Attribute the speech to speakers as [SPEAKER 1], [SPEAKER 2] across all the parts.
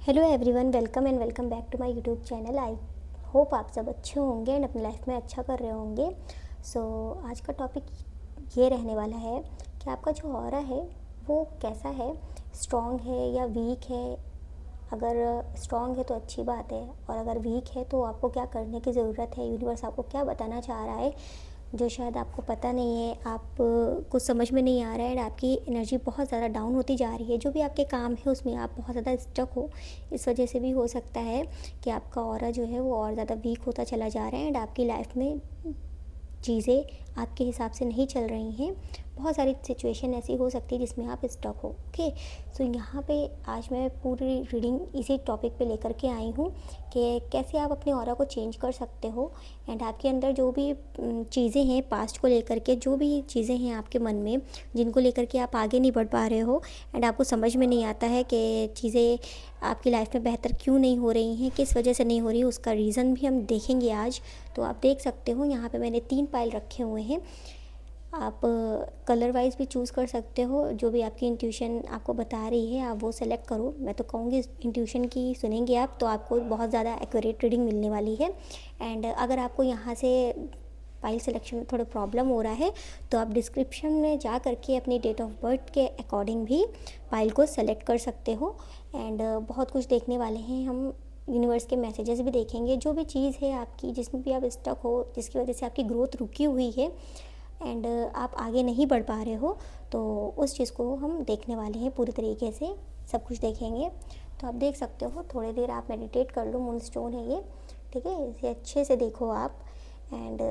[SPEAKER 1] Hello everyone, welcome and welcome back to my YouTube channel. I hope आप सब अच्छे होंगे एंड अपनी लाइफ में अच्छा कर रहे होंगे। आज का टॉपिक ये रहने वाला है कि आपका जो ऑरा है वो कैसा है, स्ट्रॉन्ग है या वीक है। अगर स्ट्रॉन्ग है तो अच्छी बात है, और अगर वीक है तो आपको क्या करने की ज़रूरत है, यूनिवर्स आपको क्या बताना चाह रहा है जो शायद आपको पता नहीं है, आप कुछ समझ में नहीं आ रहा है एंड आपकी एनर्जी बहुत ज़्यादा डाउन होती जा रही है। जो भी आपके काम है उसमें आप बहुत ज़्यादा स्टक हो, इस वजह से भी हो सकता है कि आपका ऑरा जो है वो और ज़्यादा वीक होता चला जा रहा है एंड आपकी लाइफ में चीज़ें आपके हिसाब से नहीं चल रही हैं। बहुत सारी सिचुएशन ऐसी हो सकती है जिसमें आप स्टक हो। ओके, सो यहाँ पे आज मैं पूरी रीडिंग इसी टॉपिक पे लेकर के आई हूँ कि कैसे आप अपने ऑरा को चेंज कर सकते हो एंड आपके अंदर जो भी चीज़ें हैं पास्ट को लेकर के, जो भी चीज़ें हैं आपके मन में जिनको लेकर के आप आगे नहीं बढ़ पा रहे हो एंड आपको समझ में नहीं आता है कि चीज़ें आपकी लाइफ में बेहतर क्यों नहीं हो रही हैं, किस वजह से नहीं हो रही, उसका रीज़न भी हम देखेंगे आज। तो आप देख सकते हो यहाँ पे मैंने 3 पाइल रखे हुए हैं। आप कलर वाइज भी चूज़ कर सकते हो, जो भी आपकी इंट्यूशन आपको बता रही है आप वो सेलेक्ट करो। मैं तो कहूँगी इंट्यूशन की सुनेंगे आप तो आपको बहुत ज़्यादा एक्यूरेट रीडिंग मिलने वाली है। एंड अगर आपको यहाँ से फाइल सिलेक्शन में थोड़ा प्रॉब्लम हो रहा है तो आप डिस्क्रिप्शन में जा करके अपनी डेट ऑफ बर्थ के अकॉर्डिंग भी फाइल को सेलेक्ट कर सकते हो। एंड बहुत कुछ देखने वाले हैं हम, यूनिवर्स के मैसेजेस भी देखेंगे। जो भी चीज़ है आपकी जिसमें भी आप स्टक हो, जिसकी वजह से आपकी ग्रोथ रुकी हुई है एंड आप आगे नहीं बढ़ पा रहे हो, तो उस चीज़ को हम देखने वाले हैं पूरी तरीके से, सब कुछ देखेंगे। तो आप देख सकते हो, थोड़ी देर आप मेडिटेट कर लो। मून स्टोन है ये, ठीक है, इसे अच्छे से देखो आप एंड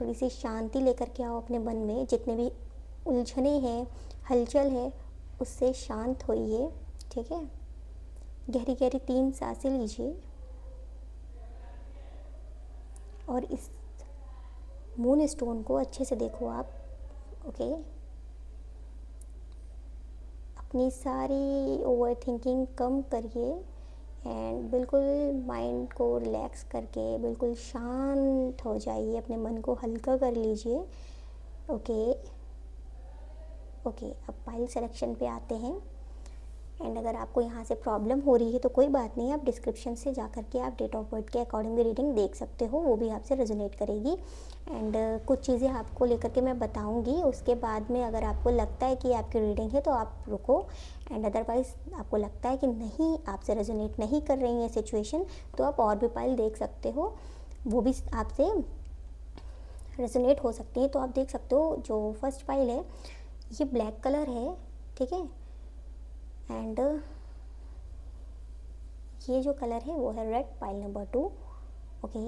[SPEAKER 1] थोड़ी सी शांति लेकर के आओ अपने मन में। जितने भी उलझने हैं, हलचल है, उससे शांत होइए, ठीक है। गहरी गहरी 3 सांसें लीजिए और इस मून स्टोन को अच्छे से देखो आप। ओके, अपनी सारी ओवर थिंकिंग कम करिए एंड बिल्कुल माइंड को रिलैक्स करके बिल्कुल शांत हो जाइए, अपने मन को हल्का कर लीजिए। ओके ओके, अब फाइल सिलेक्शन पे आते हैं। एंड अगर आपको यहाँ से प्रॉब्लम हो रही है तो कोई बात नहीं, आप डिस्क्रिप्शन से जा कर के आप डेट ऑफ बर्थ के अकॉर्डिंग भी रीडिंग देख सकते हो, वो भी आपसे रेजोनेट करेगी। एंड कुछ चीज़ें आपको लेकर के मैं बताऊंगी, उसके बाद में अगर आपको लगता है कि आपकी रीडिंग है तो आप रुको एंड अदरवाइज़ आपको लगता है कि नहीं, आपसे रेजोनेट नहीं कर रही है सिचुएशन, तो आप और भी फाइल देख सकते हो, वो भी आपसे रेजोनेट हो सकती है। तो आप देख सकते हो जो फर्स्ट फाइल है ये ब्लैक कलर है, ठीक है, एंड ये जो कलर है वो है red, pile number 2। Okay,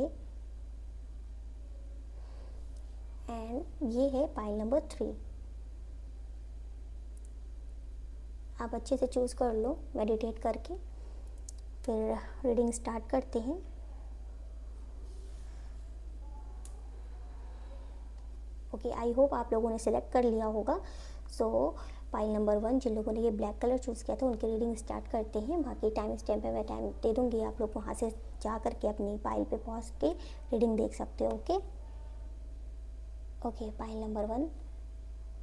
[SPEAKER 1] and ये है पाइल नंबर 3। आप अच्छे से चूज़ कर लो मेडिटेट करके, फिर रीडिंग स्टार्ट करते हैं। ओके, आई होप आप लोगों ने सिलेक्ट कर लिया होगा। पाइल नंबर 1, जिन लोगों ने ये ब्लैक कलर चूज़ किया था उनकी रीडिंग स्टार्ट करते हैं। बाकी टाइम स्टैम्प पे मैं टाइम दे दूँगी, आप लोग वहाँ से जा करके अपनी पाइल पे पहुँच के रीडिंग देख सकते हो। Okay okay, pile number 1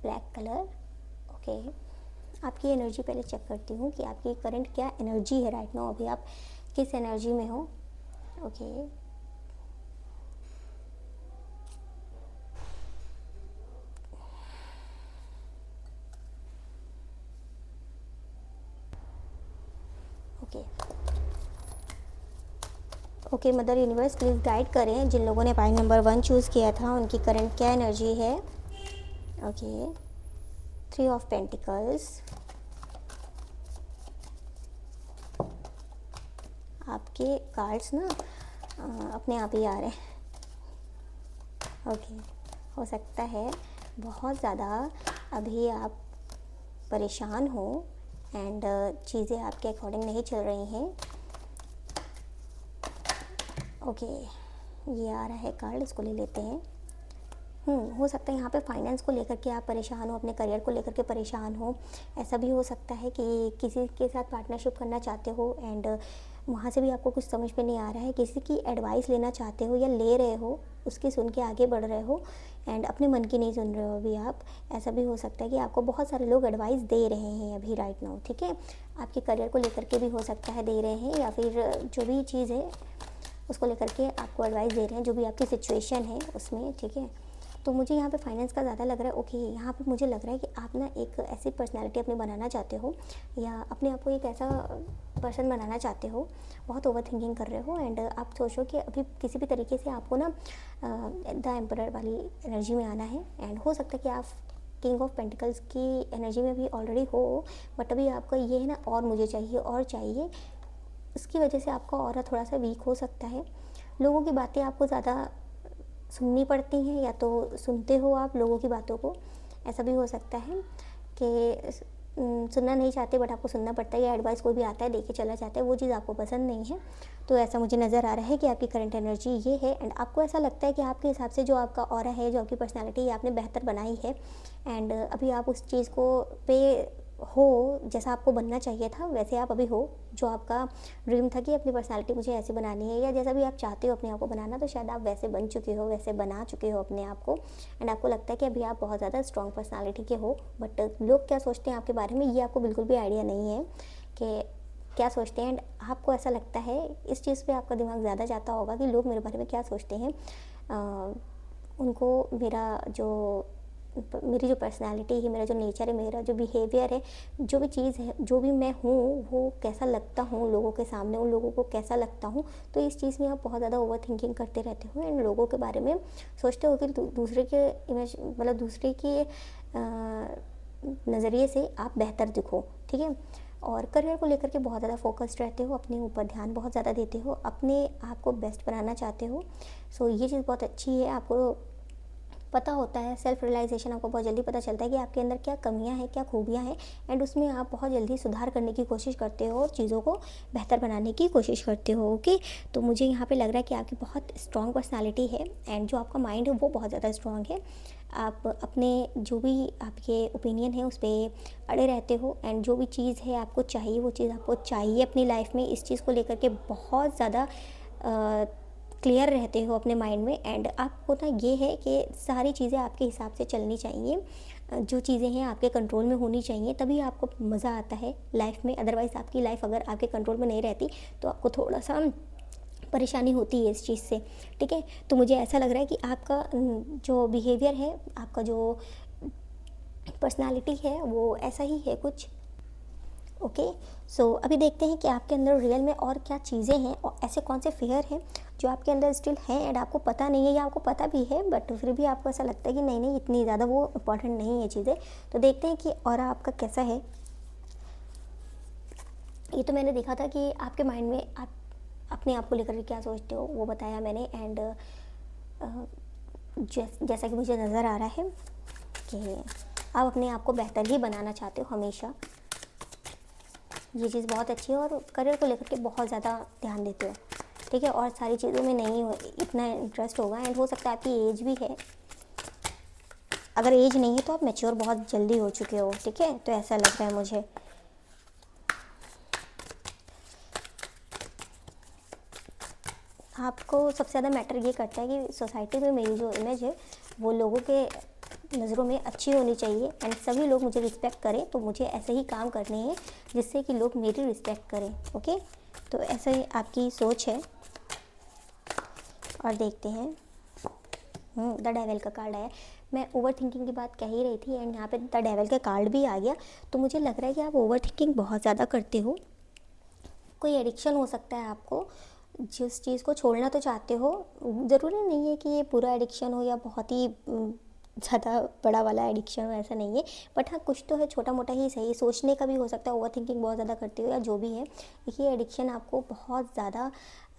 [SPEAKER 1] black colour. Okay, आपकी एनर्जी पहले चेक करती हूँ कि आपकी करंट क्या एनर्जी है राइट नाउ, अभी आप किस एनर्जी में हो। Okay okay okay, mother universe please guide करें जिन लोगों ने पाइल नंबर 1 चूज़ किया था उनकी करंट क्या एनर्जी है। ओके, 3 ऑफ पेंटिकल्स, आपके कार्ड्स ना अपने आप ही आ रहे हैं। ओके, हो सकता है बहुत ज़्यादा अभी आप परेशान हो एंड चीज़ें आपके अकॉर्डिंग नहीं चल रही हैं। ओके, ये आ रहा है कार्ड, इसको ले लेते हैं। हो सकता है यहाँ पे फाइनेंस को लेकर के आप परेशान हो, अपने करियर को लेकर के परेशान हो। ऐसा भी हो सकता है कि किसी के साथ पार्टनरशिप करना चाहते हो एंड वहाँ से भी आपको कुछ समझ में नहीं आ रहा है, किसी की एडवाइस लेना चाहते हो या ले रहे हो, उसकी सुन के आगे बढ़ रहे हो एंड अपने मन की नहीं सुन रहे हो अभी आप। ऐसा भी हो सकता है कि आपको बहुत सारे लोग एडवाइस दे रहे हैं अभी राइट नाउ, ठीक है। आपके करियर को लेकर के भी हो सकता है दे रहे हैं, या फिर जो भी चीज़ है उसको लेकर के आपको एडवाइस दे रहे हैं, जो भी आपकी सिचुएशन है उसमें, ठीक है। तो मुझे यहाँ पे फाइनेंस का ज़्यादा लग रहा है। ओके, यहाँ पे मुझे लग रहा है कि आप ना एक ऐसी पर्सनालिटी अपनी बनाना चाहते हो, या अपने आप को एक ऐसा पर्सन बनाना चाहते हो, बहुत ओवर थिंकिंग कर रहे हो, एंड आप सोचो कि अभी किसी भी तरीके से आपको ना द एम्परर वाली एनर्जी में आना है, एंड हो सकता है कि आप किंग ऑफ पेंटिकल्स की एनर्जी में भी ऑलरेडी हो, बट अभी आपका ये है ना, और मुझे चाहिए और चाहिए, उसकी वजह से आपका ऑरा थोड़ा सा वीक हो सकता है। लोगों की बातें आपको ज़्यादा सुननी पड़ती हैं, या तो सुनते हो आप लोगों की बातों को, ऐसा भी हो सकता है कि सुनना नहीं चाहते बट आपको सुनना पड़ता है, या एडवाइस कोई भी आता है देके चला जाता है, वो चीज़ आपको पसंद नहीं है। तो ऐसा मुझे नज़र आ रहा है कि आपकी करंट एनर्जी ये है, एंड आपको ऐसा लगता है कि आपके हिसाब से जो आपका ऑरा है, जो आपकी पर्सनैलिटी है, आपने बेहतर बनाई है, एंड अभी आप उस चीज़ को पे हो जैसा आपको बनना चाहिए था, वैसे आप अभी हो। जो आपका ड्रीम था कि अपनी पर्सनालिटी मुझे ऐसे बनानी है, या जैसा भी आप चाहते हो अपने आप को बनाना, तो शायद आप वैसे बन चुके हो, वैसे बना चुके हो अपने आप को, एंड आपको लगता है कि अभी आप बहुत ज़्यादा स्ट्रॉन्ग पर्सनालिटी के हो। बट लोग क्या सोचते हैं आपके बारे में, ये आपको बिल्कुल भी आइडिया नहीं है कि क्या सोचते हैं, एंड आपको ऐसा लगता है, इस चीज़ पे आपका दिमाग ज़्यादा जाता होगा कि लोग मेरे बारे में क्या सोचते हैं। उनको मेरी जो पर्सनालिटी है, मेरा जो नेचर है, मेरा जो बिहेवियर है, जो भी चीज़ है, जो भी मैं हूँ, वो कैसा लगता हूँ लोगों के सामने, उन लोगों को कैसा लगता हूँ, तो इस चीज़ में आप बहुत ज़्यादा ओवर थिंकिंग करते रहते हो, एंड लोगों के बारे में सोचते हो कि दूसरे के इमेज, मतलब दूसरे के नज़रिए से आप बेहतर दिखो, ठीक है। और करियर को लेकर के बहुत ज़्यादा फोकस्ड रहते हो, अपने ऊपर ध्यान बहुत ज़्यादा देते हो, अपने आप को बेस्ट बनाना चाहते हो। सो ये चीज़ बहुत अच्छी है, आपको पता होता है, सेल्फ रियलाइजेशन आपको बहुत जल्दी पता चलता है कि आपके अंदर क्या कमियां हैं, क्या खूबियां हैं, एंड उसमें आप बहुत जल्दी सुधार करने की कोशिश करते हो और चीज़ों को बेहतर बनाने की कोशिश करते हो। ओके, तो मुझे यहाँ पे लग रहा है कि आपकी बहुत स्ट्रॉन्ग पर्सनालिटी है, एंड जो आपका माइंड है वो बहुत ज़्यादा स्ट्रॉन्ग है। आप अपने जो भी आपके ओपिनियन है उस पर अड़े रहते हो, एंड जो भी चीज़ है आपको चाहिए, वो चीज़ आपको चाहिए अपनी लाइफ में। इस चीज़ को लेकर के बहुत ज़्यादा क्लियर रहते हो अपने माइंड में, एंड आपको ना ये है कि सारी चीज़ें आपके हिसाब से चलनी चाहिए, जो चीज़ें हैं आपके कंट्रोल में होनी चाहिए, तभी आपको मज़ा आता है लाइफ में। अदरवाइज़ आपकी लाइफ अगर आपके कंट्रोल में नहीं रहती तो आपको थोड़ा सा परेशानी होती है इस चीज़ से, ठीक है। तो मुझे ऐसा लग रहा है कि आपका जो बिहेवियर है, आपका जो पर्सनालिटी है, वो ऐसा ही है कुछ। ओके, सो अभी देखते हैं कि आपके अंदर रियल में और क्या चीज़ें हैं, और ऐसे कौन से फेयर हैं जो आपके अंदर स्टिल हैं, एंड आपको पता नहीं है, या आपको पता भी है बट फिर भी आपको ऐसा लगता है कि नहीं नहीं, इतनी ज़्यादा वो इम्पॉर्टेंट नहीं है चीज़ें। तो देखते हैं कि और आपका कैसा है। ये तो मैंने देखा था कि आपके माइंड में आप अपने आप को लेकर के क्या सोचते हो, वो बताया मैंने, एंड जैसा कि मुझे नज़र आ रहा है कि आप अपने आप को बेहतर ही बनाना चाहते हो हमेशा। ये चीज़ बहुत अच्छी है, और करियर को लेकर के बहुत ज़्यादा ध्यान देते हो, ठीक है, और सारी चीज़ों में नहीं इतना इंटरेस्ट होगा, एंड हो सकता है आपकी एज भी है। अगर एज नहीं है तो आप मैच्योर बहुत जल्दी हो चुके हो, ठीक है, तो ऐसा लग रहा है मुझे। आपको सबसे ज़्यादा मैटर ये करता है कि सोसाइटी में मेरी जो इमेज है वो लोगों के नज़रों में अच्छी होनी चाहिए, एंड सभी लोग मुझे रिस्पेक्ट करें, तो मुझे ऐसे ही काम करने हैं जिससे कि लोग मेरी रिस्पेक्ट करें। ओके, तो ऐसे ही आपकी सोच है। और देखते हैं, द डेविल का कार्ड आया। मैं ओवर थिंकिंग की बात कह ही रही थी, एंड यहाँ पे द डेविल का कार्ड भी आ गया। तो मुझे लग रहा है कि आप ओवर थिंकिंग बहुत ज़्यादा करते हो। कोई एडिक्शन हो सकता है आपको, जिस चीज़ को छोड़ना तो चाहते हो, ज़रूरी नहीं है कि ये पूरा एडिक्शन हो या बहुत ही ज़्यादा बड़ा वाला एडिक्शन हो, ऐसा नहीं है। बट हाँ, कुछ तो है, छोटा मोटा ही सही, सोचने का भी हो सकता है। ओवर थिंकिंग बहुत ज़्यादा करते हो या जो भी है, ये एडिक्शन आपको बहुत ज़्यादा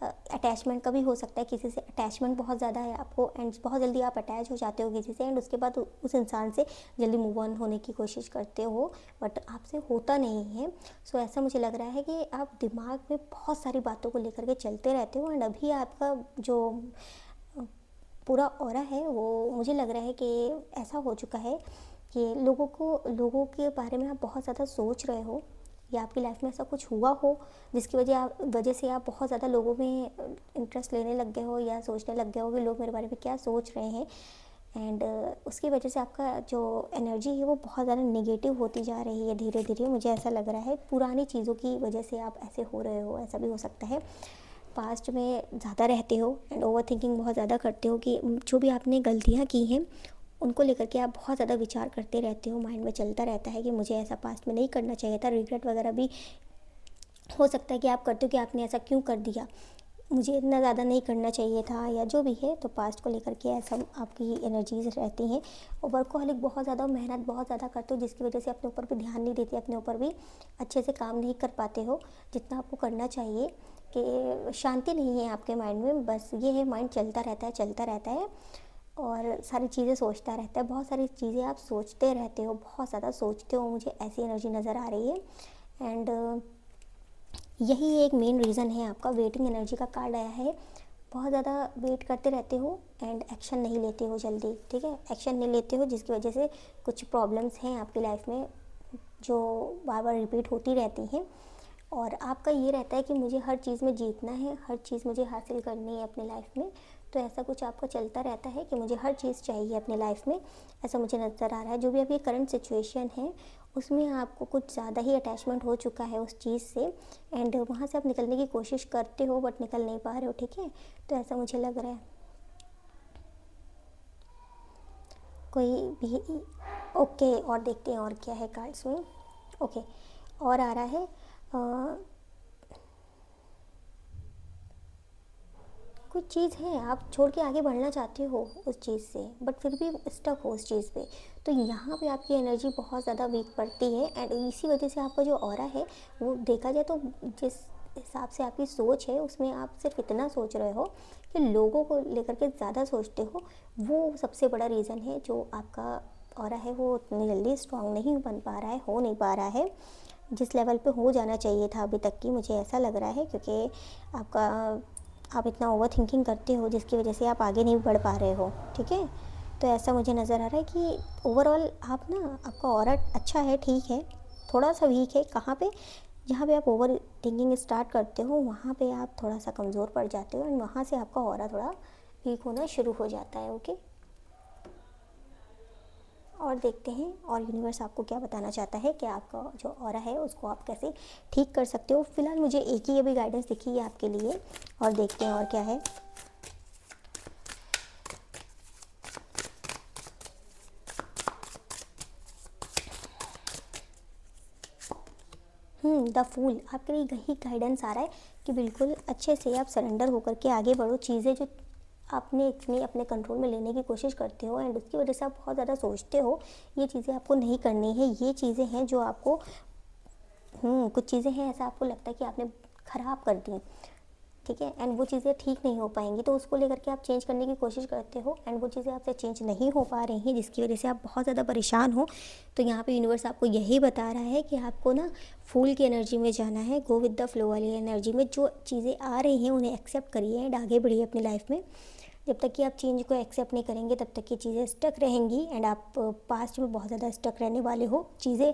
[SPEAKER 1] अटैचमेंट का भी हो सकता है। किसी से अटैचमेंट बहुत ज़्यादा है आपको, एंड बहुत जल्दी आप अटैच हो जाते हो किसी से, एंड उसके बाद उस इंसान से जल्दी मूव ऑन होने की कोशिश करते हो, बट आपसे होता नहीं है। सो ऐसा मुझे लग रहा है कि आप दिमाग में बहुत सारी बातों को लेकर के चलते रहते हो, एंड अभी आपका जो पूरा ऑरा है वो मुझे लग रहा है कि ऐसा हो चुका है कि लोगों के बारे में आप बहुत ज़्यादा सोच रहे हो, या आपकी लाइफ में ऐसा कुछ हुआ हो जिसकी वजह से आप बहुत ज़्यादा लोगों में इंटरेस्ट लेने लग गए हो, या सोचने लग गए हो कि लोग मेरे बारे में क्या सोच रहे हैं। एंड उसकी वजह से आपका जो एनर्जी है वो बहुत ज़्यादा नेगेटिव होती जा रही है धीरे धीरे। मुझे ऐसा लग रहा है पुरानी चीज़ों की वजह से आप ऐसे हो रहे हो, ऐसा भी हो सकता है। पास्ट में ज़्यादा रहते हो एंड ओवर थिंकिंग बहुत ज़्यादा करते हो कि जो भी आपने गलतियाँ की हैं उनको लेकर के आप बहुत ज़्यादा विचार करते रहते हो, माइंड में चलता रहता है कि मुझे ऐसा पास्ट में नहीं करना चाहिए था। रिग्रेट वगैरह भी हो सकता है कि आप करते हो कि आपने ऐसा क्यों कर दिया, मुझे इतना ज़्यादा नहीं करना चाहिए था, या जो भी है। तो पास्ट को लेकर के ऐसा आपकी एनर्जीज रहती हैं। और वर्कहॉलिक बहुत ज़्यादा मेहनत बहुत ज़्यादा करते हो, जिसकी वजह से अपने ऊपर भी ध्यान नहीं देते, अपने ऊपर भी अच्छे से काम नहीं कर पाते हो जितना आपको करना चाहिए। कि शांति नहीं है आपके माइंड में, बस ये है माइंड चलता रहता है और सारी चीज़ें सोचता रहता है। बहुत सारी चीज़ें आप सोचते रहते हो, बहुत ज़्यादा सोचते हो, मुझे ऐसी एनर्जी नज़र आ रही है। एंड यही एक मेन रीज़न है आपका वेटिंग एनर्जी का कार्ड आया है। बहुत ज़्यादा वेट करते रहते हो एंड एक्शन नहीं लेते हो जल्दी, ठीक है, एक्शन नहीं लेते हो, जिसकी वजह से कुछ प्रॉब्लम्स हैं आपकी लाइफ में जो बार बार रिपीट होती रहती हैं। और आपका ये रहता है कि मुझे हर चीज़ में जीतना है, हर चीज़ मुझे हासिल करनी है अपनी लाइफ में। तो ऐसा कुछ आपका चलता रहता है कि मुझे हर चीज़ चाहिए अपनी लाइफ में, ऐसा मुझे नज़र आ रहा है। जो भी अभी करंट सिचुएशन है उसमें आपको कुछ ज़्यादा ही अटैचमेंट हो चुका है उस चीज़ से एंड वहाँ से आप निकलने की कोशिश करते हो बट निकल नहीं पा रहे हो, ठीक है। तो ऐसा मुझे लग रहा है। कोई भी ओके, और देखते हैं और क्या है कार्ड्स में। ओके, और आ रहा है कुछ चीज़ है आप छोड़ के आगे बढ़ना चाहते हो उस चीज़ से, बट फिर भी स्टक हो उस चीज़ पे। तो यहाँ पे आपकी एनर्जी बहुत ज़्यादा वीक पड़ती है एंड इसी वजह से आपका जो ऑरा है वो देखा जाए तो जिस हिसाब से आपकी सोच है उसमें आप सिर्फ इतना सोच रहे हो कि लोगों को लेकर के ज़्यादा सोचते हो। वो सबसे बड़ा रीज़न है जो आपका ऑरा है वो उतनी जल्दी स्ट्रांग नहीं बन पा रहा है, हो नहीं पा रहा है जिस लेवल पे हो जाना चाहिए था अभी तक की। मुझे ऐसा लग रहा है क्योंकि आप इतना ओवर थिंकिंग करते हो जिसकी वजह से आप आगे नहीं बढ़ पा रहे हो, ठीक है। तो ऐसा मुझे नज़र आ रहा है कि ओवरऑल आप ना, आपका ऑरा अच्छा है, ठीक है, थोड़ा सा वीक है। कहाँ पे? जहाँ पे आप ओवर थिंकिंग स्टार्ट करते हो वहाँ पे आप थोड़ा सा कमज़ोर पड़ जाते हो एंड वहाँ से आपका ऑरा थोड़ा वीक होना शुरू हो जाता है। ओके, और देखते हैं और यूनिवर्स आपको क्या बताना चाहता है कि आपका जो ऑरा है उसको आप कैसे ठीक कर सकते हो। फिलहाल मुझे एक ही अभी गाइडेंस दिखी है आपके लिए, और देखते हैं और क्या है। द फूल आपके लिए यही गाइडेंस आ रहा है कि बिल्कुल अच्छे से आप सरेंडर होकर के आगे बढ़ो। चीज़ें जो आपने इतनी अपने कंट्रोल में लेने की कोशिश करते हो एंड उसकी वजह से आप बहुत ज़्यादा सोचते हो, ये चीज़ें आपको नहीं करनी है। ये चीज़ें हैं जो आपको कुछ चीज़ें हैं ऐसा आपको लगता है कि आपने ख़राब कर दी, ठीक है, एंड वो चीज़ें ठीक नहीं हो पाएंगी तो उसको लेकर के आप चेंज करने की कोशिश करते हो एंड वो चीज़ें आपसे चेंज नहीं हो पा रही हैं जिसकी वजह से आप बहुत ज़्यादा परेशान हो। तो यहाँ पे यूनिवर्स आपको यही बता रहा है कि आपको ना फूल की एनर्जी में जाना है, गो विद द फ्लो वाली एनर्जी में। जो चीज़ें आ रही हैं उन्हें एक्सेप्ट करिए एंड आगे बढ़िए अपनी लाइफ में। जब तक कि आप चेंज को एक्सेप्ट नहीं करेंगे तब तक ये चीज़ें स्टक रहेंगी एंड आप पास्ट में बहुत ज़्यादा स्टक रहने वाले हो। चीज़ें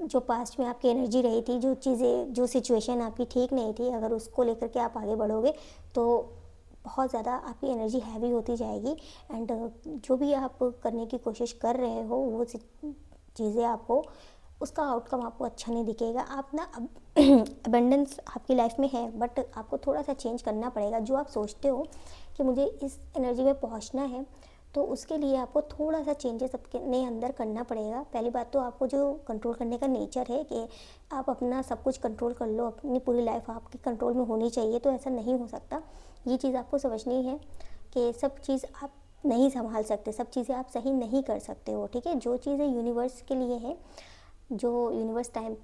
[SPEAKER 1] जो पास्ट में आपकी एनर्जी रही थी, जो चीज़ें, जो सिचुएशन आपकी ठीक नहीं थी, अगर उसको लेकर के आप आगे बढ़ोगे तो बहुत ज़्यादा आपकी एनर्जी हैवी होती जाएगी एंड जो भी आप करने की कोशिश कर रहे हो वो चीज़ें आपको, उसका आउटकम आपको अच्छा नहीं दिखेगा। आप ना अब अबंडेंस आपकी लाइफ में है बट आपको थोड़ा सा चेंज करना पड़ेगा। जो आप सोचते हो कि मुझे इस एनर्जी में पहुंचना है तो उसके लिए आपको थोड़ा सा चेंजेस अपने अंदर करना पड़ेगा। पहली बात तो आपको जो कंट्रोल करने का नेचर है कि आप अपना सब कुछ कंट्रोल कर लो, अपनी पूरी लाइफ आपके कंट्रोल में होनी चाहिए, तो ऐसा नहीं हो सकता। ये चीज़ आपको समझनी है कि सब चीज़ आप नहीं संभाल सकते, सब चीज़ें आप सही नहीं कर सकते हो, ठीक है। जो चीज़ें यूनिवर्स के लिए है, जो यूनिवर्स टाइम,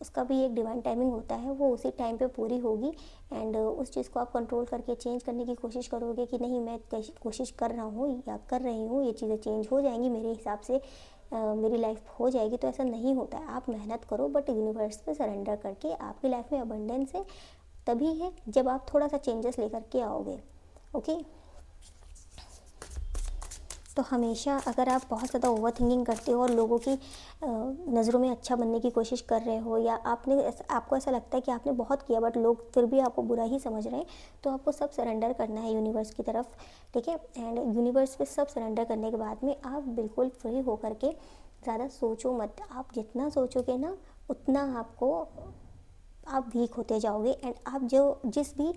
[SPEAKER 1] उसका भी एक डिवाइन टाइमिंग होता है, वो उसी टाइम पे पूरी होगी एंड उस चीज़ को आप कंट्रोल करके चेंज करने की कोशिश करोगे कि नहीं मैं कोशिश कर रहा हूँ या कर रही हूँ, ये चीज़ें चेंज हो जाएंगी मेरे हिसाब से, मेरी लाइफ हो जाएगी। तो ऐसा नहीं होता है। आप मेहनत करो बट यूनिवर्स पे सरेंडर करके आपकी लाइफ में अबंडेंस है तभी है जब आप थोड़ा सा चेंजेस लेकर के आओगे। ओके, तो हमेशा अगर आप बहुत ज़्यादा ओवर थिंकिंग करते हो और लोगों की नज़रों में अच्छा बनने की कोशिश कर रहे हो, या आपको ऐसा लगता है कि आपने बहुत किया बट लोग फिर भी आपको बुरा ही समझ रहे हैं, तो आपको सब सरेंडर करना है यूनिवर्स की तरफ, ठीक है। एंड यूनिवर्स पे सब सरेंडर करने के बाद में आप बिल्कुल फ्री होकर के ज़्यादा सोचो मत। आप जितना सोचोगे ना उतना आप वीक होते जाओगे, एंड आप जिस भी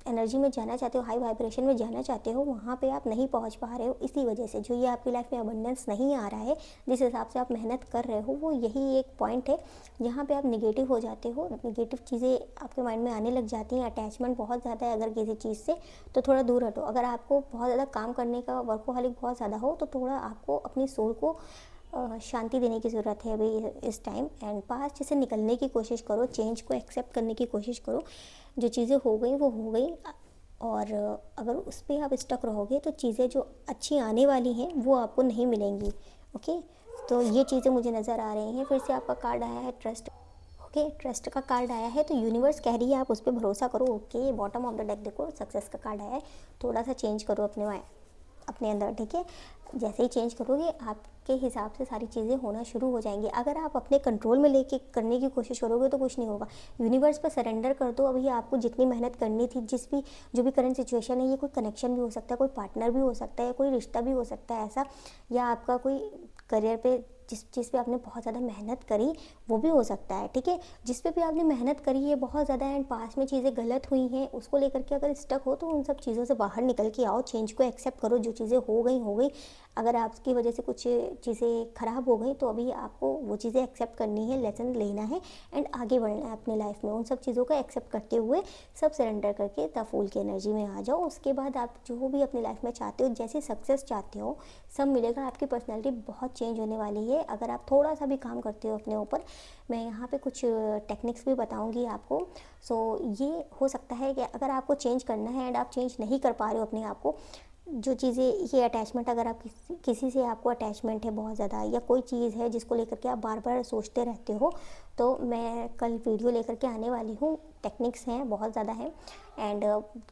[SPEAKER 1] एनर्जी में जाना चाहते हो, हाई वाइब्रेशन में जाना चाहते हो, वहाँ पे आप नहीं पहुँच पा रहे हो। इसी वजह से जो ये आपकी लाइफ में अबंडेंस नहीं आ रहा है, जिस हिसाब से आप मेहनत कर रहे हो, वो यही एक पॉइंट है जहाँ पे आप नेगेटिव हो जाते हो। नेगेटिव चीज़ें आपके माइंड में आने लग जाती हैं। अटैचमेंट बहुत ज़्यादा है अगर किसी चीज़ से, तो थोड़ा दूर हटो। अगर आपको बहुत ज़्यादा काम करने का वर्कोहॉलिक बहुत ज़्यादा हो, तो थोड़ा आपको अपनी सोल को शांति देने की ज़रूरत है अभी इस टाइम। एंड पास्ट से निकलने की कोशिश करो, चेंज को एक्सेप्ट करने की कोशिश करो। जो चीज़ें हो गई वो हो गई, और अगर उस पर आप स्टक रहोगे तो चीज़ें जो अच्छी आने वाली हैं वो आपको नहीं मिलेंगी। ओके, तो ये चीज़ें मुझे नज़र आ रही हैं। फिर से आपका कार्ड आया है ट्रस्ट। ओके, ट्रस्ट का कार्ड आया है, तो यूनिवर्स कह रही है आप उस पर भरोसा करो। Okay, bottom of the deck देखो सक्सेस का कार्ड आया है। थोड़ा सा चेंज करो अपने अंदर, ठीक है। जैसे ही चेंज करोगे आपके हिसाब से सारी चीज़ें होना शुरू हो जाएंगी। अगर आप अपने कंट्रोल में लेके करने की कोशिश करोगे तो कुछ नहीं होगा। यूनिवर्स पर सरेंडर कर दो। अभी आपको जितनी मेहनत करनी थी, जो भी करंट सिचुएशन है, ये कोई कनेक्शन भी हो सकता है, कोई पार्टनर भी हो सकता है, कोई रिश्ता भी हो सकता है ऐसा, या आपका कोई करियर पे जिस चीज़ पे आपने बहुत ज़्यादा मेहनत करी वो भी हो सकता है, ठीक है। जिस पे भी आपने मेहनत करी है बहुत ज़्यादा एंड पास में चीज़ें गलत हुई हैं, उसको लेकर के अगर स्टक हो तो उन सब चीज़ों से बाहर निकल के आओ। चेंज को एक्सेप्ट करो। जो चीज़ें हो गई। अगर आपकी वजह से कुछ चीज़ें ख़राब हो गई तो अभी आपको वो चीज़ें एक्सेप्ट करनी है, लेसन लेना है एंड आगे बढ़ना है अपनी लाइफ में। उन सब चीज़ों को एक्सेप्ट करते हुए सब सरेंडर करके द फूल की एनर्जी में आ जाओ। उसके बाद आप जो भी अपनी लाइफ में चाहते हो, जैसी सक्सेस चाहते हो, सब मिलेगा। आपकी पर्सनैलिटी बहुत चेंज होने वाली है अगर आप थोड़ा सा भी काम करते हो अपने ऊपर। मैं यहाँ पे कुछ टेक्निक्स भी बताऊँगी आपको। सो ये हो सकता है कि अगर आपको चेंज करना है एंड आप चेंज नहीं कर पा रहे हो अपने आप को, जो चीज़ें ये अटैचमेंट, अगर आप किसी से आपको अटैचमेंट है बहुत ज़्यादा, या कोई चीज़ है जिसको लेकर के आप बार बार सोचते रहते हो, तो मैं कल वीडियो लेकर के आने वाली हूँ। टेक्निक्स हैं बहुत ज़्यादा हैं एंड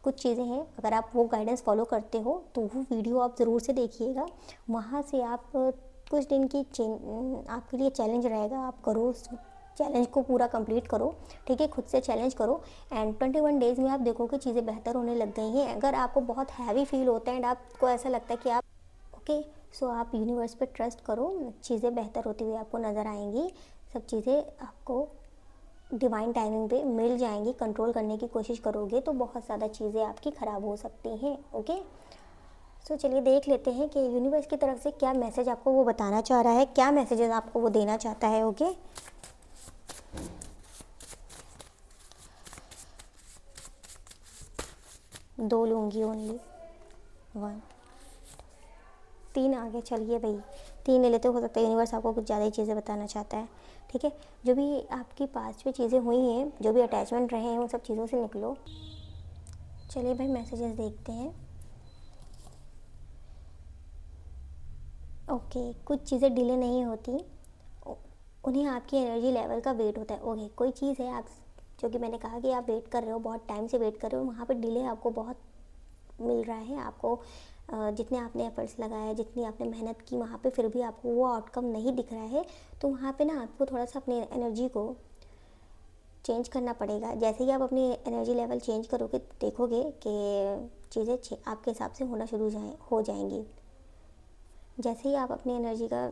[SPEAKER 1] कुछ चीज़ें हैं, अगर आप वो गाइडेंस फॉलो करते हो तो वो वीडियो आप ज़रूर से देखिएगा। वहाँ से आप कुछ दिन की आपके लिए चैलेंज रहेगा, आप करो चैलेंज को पूरा कंप्लीट करो, ठीक है। खुद से चैलेंज करो एंड 21 डेज़ में आप देखोगे चीज़ें बेहतर होने लग गई हैं। अगर आपको बहुत हैवी फील होता है एंड आपको ऐसा लगता है कि आप ओके, सो आप यूनिवर्स पे ट्रस्ट करो, चीज़ें बेहतर होती हुई आपको नज़र आएंगी। सब चीज़ें आपको डिवाइन टाइमिंग पे मिल जाएंगी। कंट्रोल करने की कोशिश करोगे तो बहुत ज़्यादा चीज़ें आपकी ख़राब हो सकती हैं। ओके, सो चलिए देख लेते हैं कि यूनिवर्स की तरफ से क्या मैसेज आपको वो बताना चाह रहा है, क्या मैसेजेस आपको वो देना चाहता है। ओके, 2 लूँगी ओनली, 1, 3 आगे। चलिए भाई 3 ले लेते, हो सकता है यूनिवर्स आपको कुछ ज़्यादा ही चीज़ें बताना चाहता है, ठीक है। जो भी आपकी पास्ट में चीज़ें हुई हैं, जो भी अटैचमेंट रहे हैं, उन सब चीज़ों से निकलो। चलिए भाई मैसेजेस देखते हैं। ओके, कुछ चीज़ें डिले नहीं होती, उन्हें आपकी एनर्जी लेवल का वेट होता है। ओके, कोई चीज़ है आप, जो कि मैंने कहा कि आप वेट कर रहे हो, बहुत टाइम से वेट कर रहे हो, वहाँ पे डिले आपको बहुत मिल रहा है। आपको जितने आपने एफर्ट्स लगाए, जितनी आपने मेहनत की, वहाँ पे फिर भी आपको वो आउटकम नहीं दिख रहा है, तो वहाँ पे ना आपको थोड़ा सा अपनी एनर्जी को चेंज करना पड़ेगा। जैसे ही आप अपनी एनर्जी लेवल चेंज करोगे, देखोगे कि चीज़ें आपके हिसाब से होना शुरू हो जाएंगी। जैसे ही आप अपनी एनर्जी का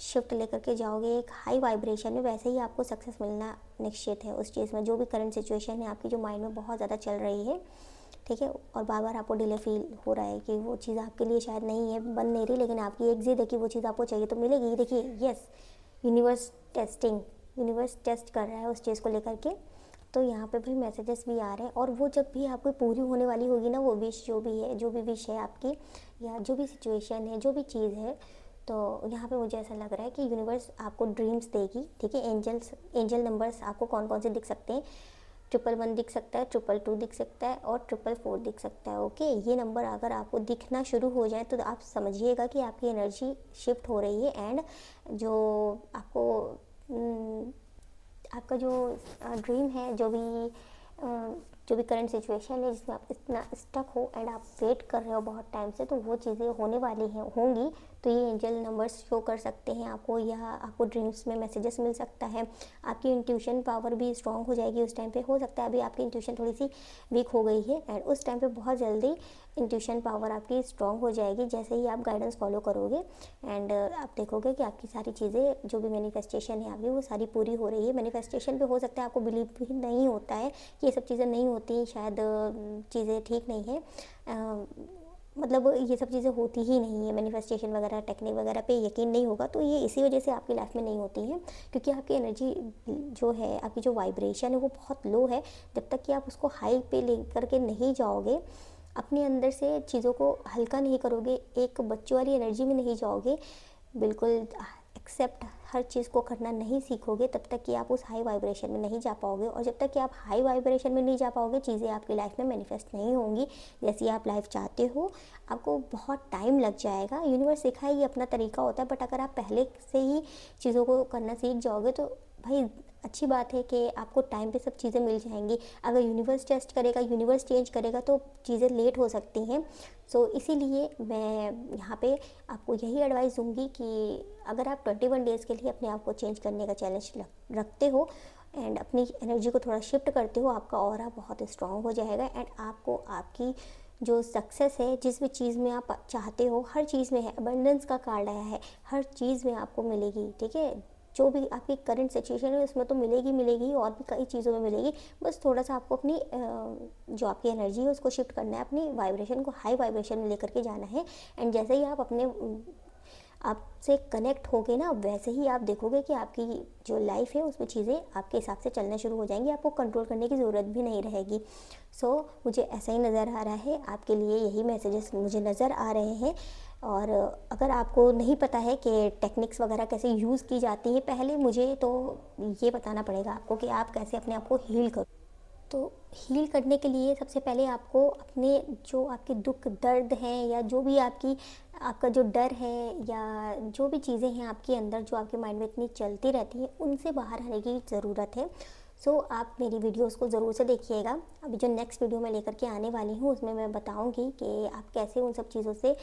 [SPEAKER 1] शिफ्ट लेकर के जाओगे एक हाई वाइब्रेशन में, वैसे ही आपको सक्सेस मिलना निश्चित है उस चीज़ में। जो भी करंट सिचुएशन है आपकी, जो माइंड में बहुत ज़्यादा चल रही है, ठीक है, और बार बार आपको डिले फील हो रहा है कि वो चीज़ आपके लिए शायद नहीं है, बन नहीं रही, लेकिन आपकी एक जिद है कि वो चीज़ आपको चाहिए तो मिलेगी। देखिए, यस, यूनिवर्स टेस्ट कर रहा है उस चीज़ को लेकर के। तो यहाँ पे भी मैसेजेस भी आ रहे हैं, और वो जब भी आपको पूरी होने वाली होगी ना, वो विश जो भी विश है आपकी, या जो भी सिचुएशन है, जो भी चीज़ है, तो यहाँ पे मुझे ऐसा लग रहा है कि यूनिवर्स आपको ड्रीम्स देगी, ठीक है। एंजल नंबर्स आपको कौन कौन से दिख सकते हैं? 111 दिख सकता है, 222 दिख सकता है, और 444 दिख सकता है। ओके, ये नंबर अगर आपको दिखना शुरू हो जाए तो आप समझिएगा कि आपकी एनर्जी शिफ्ट हो रही है एंड जो आपको आपका जो ड्रीम है, जो भी करंट सिचुएशन है जिसमें आप इतना स्टक हो एंड आप वेट कर रहे हो बहुत टाइम से, तो वो चीज़ें होने वाली हैं, होंगी। तो ये एंजल नंबर्स शो कर सकते हैं आपको, या आपको ड्रीम्स में मैसेजेस मिल सकता है। आपकी इंट्यूशन पावर भी स्ट्रांग हो जाएगी उस टाइम पे। हो सकता है अभी आपकी इंट्यूशन थोड़ी सी वीक हो गई है एंड उस टाइम पे बहुत जल्दी इंट्यूशन पावर आपकी स्ट्रांग हो जाएगी जैसे ही आप गाइडेंस फॉलो करोगे। एंड आप देखोगे कि आपकी सारी चीज़ें जो भी मैनिफेस्टेशन है आपकी वो सारी पूरी हो रही है। मैनिफेस्टेशन पे हो सकता है आपको बिलीव भी नहीं होता है कि ये सब चीज़ें नहीं होती, शायद चीज़ें ठीक नहीं है, मतलब ये सब चीज़ें होती ही नहीं है। मैनिफेस्टेशन वगैरह टेक्निक वगैरह पे यकीन नहीं होगा तो ये इसी वजह से आपकी लाइफ में नहीं होती हैं, क्योंकि आपकी एनर्जी जो है, आपकी जो वाइब्रेशन है वो बहुत लो है। जब तक कि आप उसको हाई पे ले करके नहीं जाओगे, अपने अंदर से चीज़ों को हल्का नहीं करोगे, एक बच्चों वाली एनर्जी में नहीं जाओगे, बिल्कुल एक्सेप्ट हर चीज़ को करना नहीं सीखोगे, तब तक कि आप उस हाई वाइब्रेशन में नहीं जा पाओगे। और जब तक कि आप हाई वाइब्रेशन में नहीं जा पाओगे, चीज़ें आपकी लाइफ में मैनिफेस्ट नहीं होंगी जैसी आप लाइफ चाहते हो। आपको बहुत टाइम लग जाएगा। यूनिवर्स सिखाएगी, अपना तरीका होता है, बट अगर आप पहले से ही चीज़ों को करना सीख जाओगे तो भाई अच्छी बात है कि आपको टाइम पे सब चीज़ें मिल जाएंगी। अगर यूनिवर्स टेस्ट करेगा, यूनिवर्स चेंज करेगा तो चीज़ें लेट हो सकती हैं। सो इसीलिए मैं यहाँ पे आपको यही एडवाइस दूँगी कि अगर आप 21 डेज़ के लिए अपने आप को चेंज करने का चैलेंज रखते हो एंड अपनी एनर्जी को थोड़ा शिफ्ट करते हो, आपका ऑरा बहुत स्ट्रांग हो जाएगा एंड आपको आपकी जो सक्सेस है, जिस भी चीज़ में आप चाहते हो, हर चीज़ में है। अबंडेंस का कार्ड आया है, हर चीज़ में आपको मिलेगी, ठीक है। जो भी आपकी करंट सिचुएशन है उसमें तो मिलेगी और भी कई चीज़ों में मिलेगी। बस थोड़ा सा आपको अपनी जो आपकी एनर्जी है उसको शिफ्ट करना है, अपनी वाइब्रेशन को हाई वाइब्रेशन में लेकर के जाना है। एंड जैसे ही आप अपने आपसे कनेक्ट होगे ना, वैसे ही आप देखोगे कि आपकी जो लाइफ है उसमें चीज़ें आपके हिसाब से चलना शुरू हो जाएंगी, आपको कंट्रोल करने की ज़रूरत भी नहीं रहेगी। सो मुझे ऐसा ही नज़र आ रहा है, आपके लिए यही मैसेजेस मुझे नज़र आ रहे हैं। और अगर आपको नहीं पता है कि टेक्निक्स वगैरह कैसे यूज़ की जाती है, पहले मुझे तो ये बताना पड़ेगा आपको कि आप कैसे अपने आप को हील करो। तो हील करने के लिए सबसे पहले आपको अपने जो आपके दुख दर्द हैं, या जो भी आपका जो डर है, या जो भी चीज़ें हैं आपके अंदर जो आपके माइंड में इतनी चलती रहती हैं, उनसे बाहर आने की ज़रूरत है। सो आप मेरी वीडियोस को ज़रूर से देखिएगा। अभी जो नेक्स्ट वीडियो मैं लेकर के आने वाली हूँ उसमें मैं बताऊँगी कि आप कैसे उन सब चीज़ों से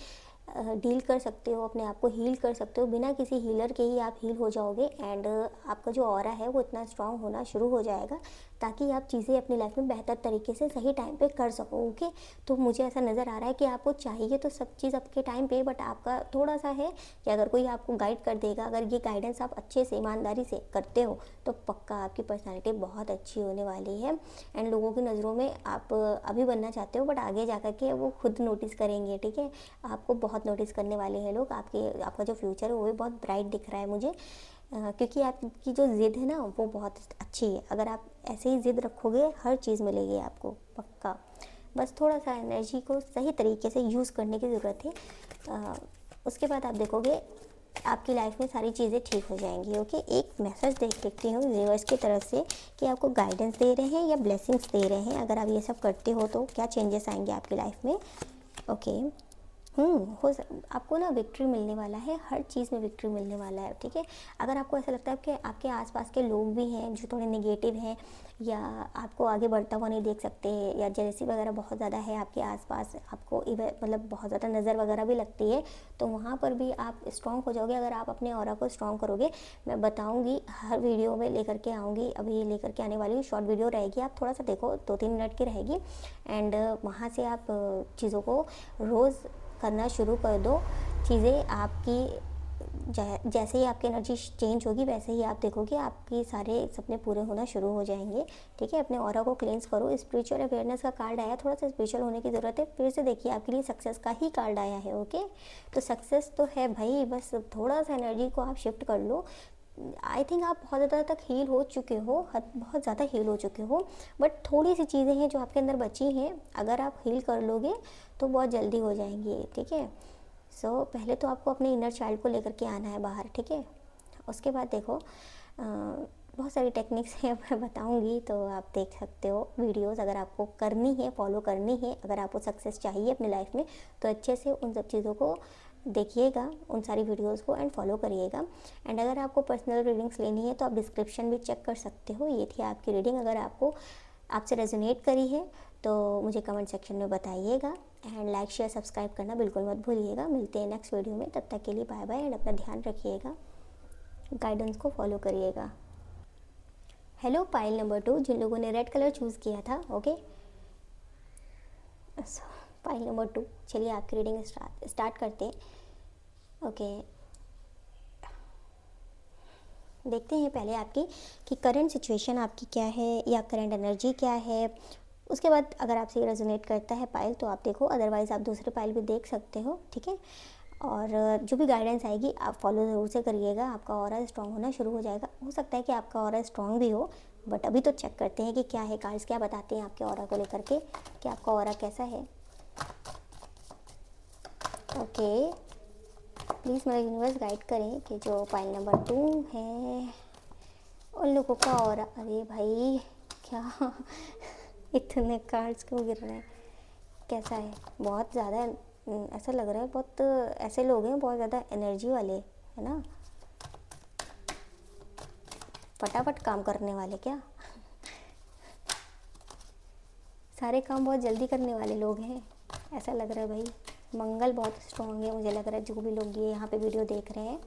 [SPEAKER 1] डील कर सकते हो, अपने आप को हील कर सकते हो। बिना किसी हीलर के ही आप हील हो जाओगे एंड आपका जो ऑरा है वो इतना स्ट्रांग होना शुरू हो जाएगा ताकि आप चीज़ें अपनी लाइफ में बेहतर तरीके से सही टाइम पे कर सको। ओके, तो मुझे ऐसा नज़र आ रहा है कि आपको चाहिए तो सब चीज़ आपके टाइम पे, बट आपका थोड़ा सा है कि अगर कोई आपको गाइड कर देगा, अगर ये गाइडेंस आप अच्छे से ईमानदारी से करते हो तो पक्का आपकी पर्सनैलिटी बहुत अच्छी होने वाली है। एंड लोगों की नज़रों में आप अभी बनना चाहते हो, बट आगे जा कर के वो खुद नोटिस करेंगे, ठीक है। आपको बहुत नोटिस करने वाले हैं लोग। आपका जो फ्यूचर है वो भी बहुत ब्राइट दिख रहा है मुझे, क्योंकि आपकी जो ज़िद है ना वो बहुत अच्छी है। अगर आप ऐसे ही ज़िद रखोगे हर चीज़ मिलेगी आपको पक्का। बस थोड़ा सा एनर्जी को सही तरीके से यूज़ करने की ज़रूरत है। उसके बाद आप देखोगे आपकी लाइफ में सारी चीज़ें ठीक हो जाएंगी। ओके, एक मैसेज देखती हूँ यूनिवर्स की तरफ से कि आपको गाइडेंस दे रहे हैं या ब्लेसिंग्स दे रहे हैं। अगर आप ये सब करते हो तो क्या चेंजेस आएंगे आपकी लाइफ में। ओके, आपको ना विक्ट्री मिलने वाला है, हर चीज़ में विक्ट्री मिलने वाला है, ठीक है। अगर आपको ऐसा लगता है कि आपके आसपास के लोग भी हैं जो थोड़े नेगेटिव हैं, या आपको आगे बढ़ता हुआ नहीं देख सकते, या जेलसी वगैरह बहुत ज़्यादा है आपके आसपास, आपको मतलब बहुत ज़्यादा नज़र वगैरह भी लगती है, तो वहाँ पर भी आप स्ट्रॉन्ग हो जाओगे अगर आप अपने ऑरा को स्ट्रॉन्ग करोगे। मैं बताऊँगी, हर वीडियो में लेकर के आऊँगी, अभी लेकर के आने वाली हूँ। शॉर्ट वीडियो रहेगी, आप थोड़ा सा देखो, 2-3 मिनट की रहेगी। एंड वहाँ से आप चीज़ों को रोज़ करना शुरू कर दो। चीज़ें आपकी जैसे ही आपकी एनर्जी चेंज होगी वैसे ही आप देखोगे आपके सारे सपने पूरे होना शुरू हो जाएंगे, ठीक है। अपने ऑरा को क्लेंस करो। स्पिरिचुअल अवेयरनेस का कार्ड आया, थोड़ा सा स्पिरिचुअल होने की ज़रूरत है। फिर से देखिए आपके लिए सक्सेस का ही कार्ड आया है। ओके, तो सक्सेस तो है भाई, बस थोड़ा सा एनर्जी को आप शिफ्ट कर लो। आई थिंक आप बहुत ज़्यादा तक हील हो चुके हो, बहुत ज़्यादा हील हो चुके हो, बट थोड़ी सी चीज़ें हैं जो आपके अंदर बची हैं, अगर आप हील कर लोगे तो बहुत जल्दी हो जाएंगी, ठीक है। सो पहले तो आपको अपने इनर चाइल्ड को लेकर के आना है बाहर, ठीक है। उसके बाद देखो बहुत सारी टेक्निक्स हैं, मैं बताऊंगी तो आप देख सकते हो वीडियोस। अगर आपको करनी है, फॉलो करनी है, अगर आपको सक्सेस चाहिए अपनी लाइफ में तो अच्छे से उन सब चीज़ों को देखिएगा, उन सारी वीडियोस को एंड फॉलो करिएगा। एंड अगर आपको पर्सनल रीडिंग्स लेनी है तो आप डिस्क्रिप्शन भी चेक कर सकते हो। ये थी आपकी रीडिंग। अगर आपको आपसे रेजोनेट करी है तो मुझे कमेंट सेक्शन में बताइएगा। एंड लाइक शेयर सब्सक्राइब करना बिल्कुल मत भूलिएगा। मिलते हैं नेक्स्ट वीडियो में, तब तक के लिए बाय बाय एंड अपना ध्यान रखिएगा, गाइडेंस को फॉलो करिएगा। हेलो पाइल नंबर 2, जिन लोगों ने रेड कलर चूज़ किया था, ओके पाइल नंबर 2, चलिए आपकी रीडिंग स्टार्ट करते हैं। ओके, देखते हैं पहले आपकी कि करंट सिचुएशन आपकी क्या है या करंट एनर्जी क्या है। उसके बाद अगर आपसे रेजोनेट करता है पाइल तो आप देखो, अदरवाइज़ आप दूसरे पाइल भी देख सकते हो, ठीक है। और जो भी गाइडेंस आएगी आप फॉलो ज़रूर से करिएगा। आपका ऑरा स्ट्रॉन्ग होना शुरू हो जाएगा। हो सकता है कि आपका ऑरा स्ट्रॉन्ग भी हो, बट अभी तो चेक करते हैं कि क्या है, कार्ड्स क्या बताते हैं आपके ऑरा को लेकर के कि आपका ऑरा कैसा है। ओके, प्लीज़ मेरा यूनिवर्स गाइड करें कि जो पाइल नंबर 2 है उन लोगों का ऑरा, अरे भाई क्या इतने कार्ड्स क्यों गिर रहे हैं, कैसा है। बहुत ज़्यादा ऐसा लग रहा है, बहुत ऐसे लोग हैं बहुत ज़्यादा एनर्जी वाले, है ना, फटाफट काम करने वाले, क्या सारे काम बहुत जल्दी करने वाले लोग हैं, ऐसा लग रहा है भाई। मंगल बहुत स्ट्रॉन्ग है, मुझे लग रहा है जो भी लोग ये यहाँ पे वीडियो देख रहे हैं।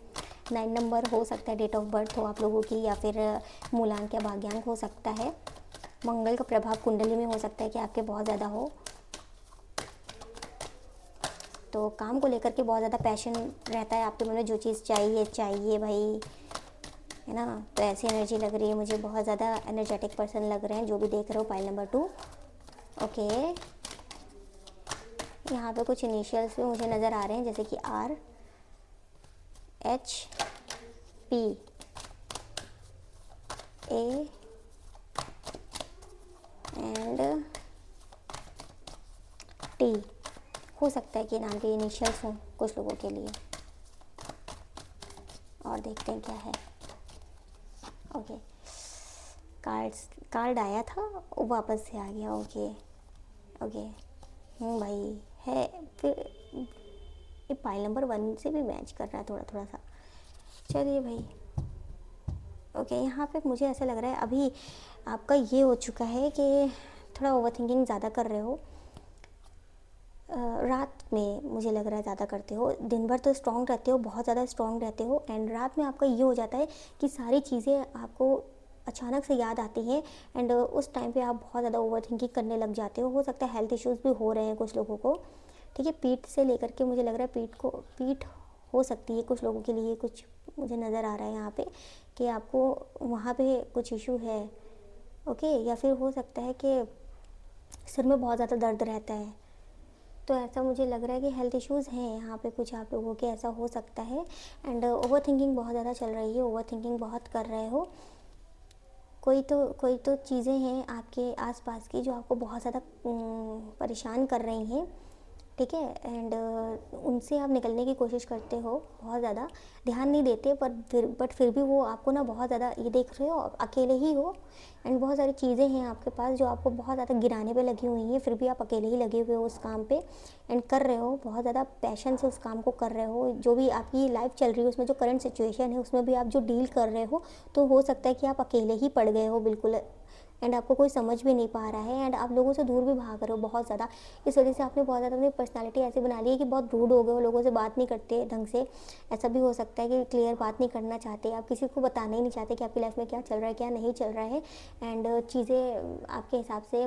[SPEAKER 1] 9 नंबर हो सकता है डेट ऑफ बर्थ हो आप लोगों की, या फिर मूलांक या भाग्यांक हो सकता है। मंगल का प्रभाव कुंडली में हो सकता है कि आपके बहुत ज़्यादा हो, तो काम को लेकर के बहुत ज़्यादा पैशन रहता है आपके मन में, जो चीज़ चाहिए चाहिए भाई, है ना। तो ऐसी एनर्जी लग रही है मुझे, बहुत ज़्यादा एनर्जेटिक पर्सन लग रहे हैं जो भी देख रहे हो पाइल नंबर 2। ओके, यहाँ पे कुछ इनिशियल्स भी मुझे नज़र आ रहे हैं, जैसे कि R H P A and T। हो सकता है कि नाम के इनिशियल्स हों कुछ लोगों के लिए, और देखते हैं क्या है। ओके, कार्ड आया था वो वापस से आ गया। ओके ओके, भाई है, फिर ये पाइल नंबर 1 से भी मैच कर रहा है थोड़ा थोड़ा सा। चलिए भाई, ओके, यहाँ पे मुझे ऐसा लग रहा है अभी आपका ये हो चुका है कि थोड़ा ओवर थिंकिंग ज़्यादा कर रहे हो। रात में मुझे लग रहा है ज़्यादा करते हो, दिन भर तो स्ट्रॉन्ग रहते हो, बहुत ज़्यादा स्ट्रॉन्ग रहते हो, एंड रात में आपका ये हो जाता है कि सारी चीज़ें आपको अचानक से याद आती हैं, एंड उस टाइम पे आप बहुत ज़्यादा ओवर थिंकिंग करने लग जाते हो सकता है हेल्थ इश्यूज़ भी हो रहे हैं कुछ लोगों को, ठीक है। पीठ से लेकर के मुझे लग रहा है पीठ हो सकती है कुछ लोगों के लिए, कुछ मुझे नज़र आ रहा है यहाँ पे कि आपको वहाँ पे कुछ इशू है, ओके। या फिर हो सकता है कि सिर में बहुत ज़्यादा दर्द रहता है, तो ऐसा मुझे लग रहा है कि हेल्थ इश्यूज़ हैं यहाँ पे कुछ आप लोगों के, ऐसा हो सकता है। एंड ओवर थिंकिंग बहुत ज़्यादा चल रही है, ओवर थिंकिंग बहुत कर रहे हो। कोई तो चीज़ें हैं आपके आसपास की जो आपको बहुत ज़्यादा परेशान कर रही हैं, ठीक है। एंड उनसे आप निकलने की कोशिश करते हो, बहुत ज़्यादा ध्यान नहीं देते, बट फिर भी वो आपको ना बहुत ज़्यादा, ये देख रहे हो अकेले ही हो, एंड बहुत सारी चीज़ें हैं आपके पास जो आपको बहुत ज़्यादा गिराने पे लगी हुई हैं, फिर भी आप अकेले ही लगे हुए हो उस काम पे, एंड कर रहे हो बहुत ज़्यादा पैशन से उस काम को कर रहे हो। जो भी आपकी लाइफ चल रही है उसमें जो करंट सिचुएशन है उसमें भी आप जो डील कर रहे हो, तो हो सकता है कि आप अकेले ही पड़ गए हो बिल्कुल, एंड आपको कोई समझ भी नहीं पा रहा है, एंड आप लोगों से दूर भी भाग रहे हो बहुत ज़्यादा। इस वजह से आपने बहुत ज़्यादा अपनी पर्सनालिटी ऐसी बना ली है कि बहुत रूड हो गए हो, लोगों से बात नहीं करते ढंग से। ऐसा भी हो सकता है कि क्लियर बात नहीं करना चाहते, आप किसी को बताना ही नहीं चाहते कि आपकी लाइफ में क्या चल रहा है क्या नहीं चल रहा है, एंड चीज़ें आपके हिसाब से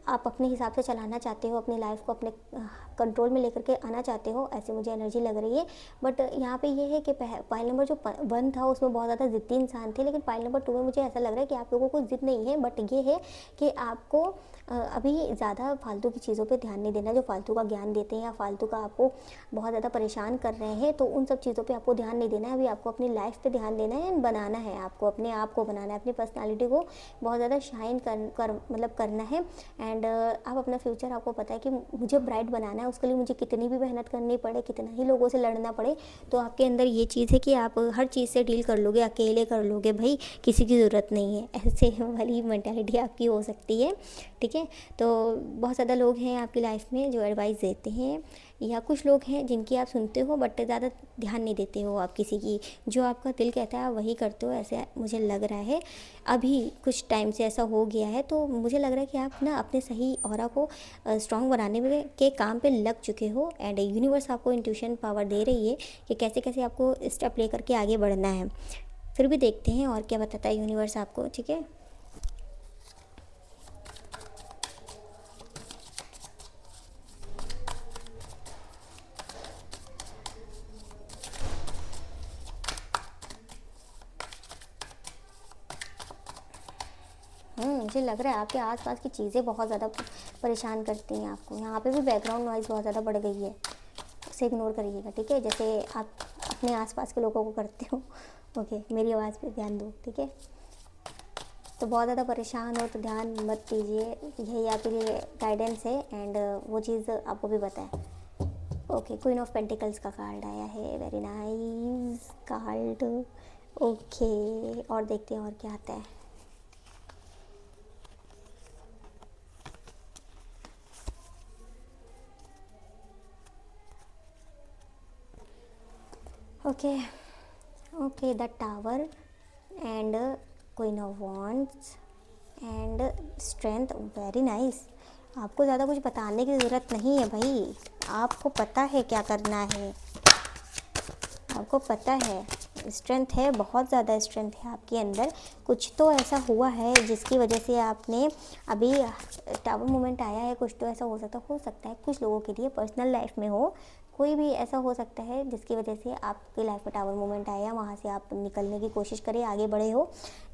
[SPEAKER 1] आप अपने हिसाब से चलाना चाहते हो, अपनी लाइफ को अपने कंट्रोल में लेकर के आना चाहते हो, ऐसे मुझे एनर्जी लग रही है। बट यहाँ पे ये है कि पाइल नंबर जो 1 था उसमें बहुत ज़्यादा ज़िद्दी इंसान थे, लेकिन पाइल नंबर 2 में मुझे ऐसा लग रहा है कि आप लोगों को ज़िद नहीं है, बट ये है कि आपको अभी ज़्यादा फालतू की चीज़ों पे ध्यान नहीं देना, जो फालतू का ज्ञान देते हैं या फालतू का आपको बहुत ज़्यादा परेशान कर रहे हैं, तो उन सब चीज़ों पे आपको ध्यान नहीं देना है। अभी आपको अपनी लाइफ पे ध्यान देना है एंड बनाना है, आपको अपने आप को बनाना है, अपनी पर्सनालिटी को बहुत ज़्यादा शाइन मतलब करना है। एंड आप अपना फ्यूचर, आपको पता है कि मुझे ब्राइट बनाना है, उसके लिए मुझे कितनी भी मेहनत करनी पड़े, कितना ही लोगों से लड़ना पड़े, तो आपके अंदर ये चीज़ है कि आप हर चीज़ से डील कर लोगे, अकेले कर लोगे भाई, किसी की ज़रूरत नहीं है, ऐसे वाली मेंटालिटी आपकी हो सकती है, ठीक है। तो बहुत ज़्यादा लोग हैं आपकी लाइफ में जो एडवाइस देते हैं या कुछ लोग हैं जिनकी आप सुनते हो बट ज़्यादा ध्यान नहीं देते हो आप किसी की, जो आपका दिल कहता है आप वही करते हो, ऐसे मुझे लग रहा है। अभी कुछ टाइम से ऐसा हो गया है, तो मुझे लग रहा है कि आप ना अपने सही ऑरा को स्ट्रॉन्ग बनाने में के काम पे लग चुके हो, एंड यूनिवर्स आपको इंट्यूशन पावर दे रही है कि कैसे कैसे आपको स्टेप ले करके आगे बढ़ना है। फिर भी देखते हैं और क्या बताता है यूनिवर्स आपको, ठीक है। मुझे लग रहा है आपके आसपास की चीज़ें बहुत ज़्यादा परेशान करती हैं आपको। यहाँ पे भी बैकग्राउंड नॉइज़ बहुत ज़्यादा बढ़ गई है, उसे इग्नोर करिएगा, ठीक है, जैसे आप अपने आसपास के लोगों को करते हो। ओके, मेरी आवाज़ पे ध्यान दो, ठीक है। तो बहुत ज़्यादा परेशान हो तो ध्यान मत दीजिए, यही आपके लिए गाइडेंस है, एंड वो चीज़ आपको भी पता है। ओके, क्वीन ऑफ पेंटिकल्स का कार्ड आया है, वेरी नाइस कार्ड। ओके, और देखते हैं और क्या आता है। Okay okay, the tower and queen of wands and strength, very nice. आपको ज़्यादा कुछ बताने की ज़रूरत नहीं है भाई, आपको पता है क्या करना है, आपको पता है। स्ट्रेंथ है, बहुत ज़्यादा स्ट्रेंथ है आपके अंदर। कुछ तो ऐसा हुआ है जिसकी वजह से आपने अभी टावर मोमेंट आया है, कुछ तो ऐसा हो सकता है कुछ लोगों के लिए पर्सनल लाइफ में हो, कोई भी ऐसा हो सकता है जिसकी वजह से आपकी लाइफ में टावर मोमेंट आया, वहाँ से आप निकलने की कोशिश करें, आगे बढ़े हो,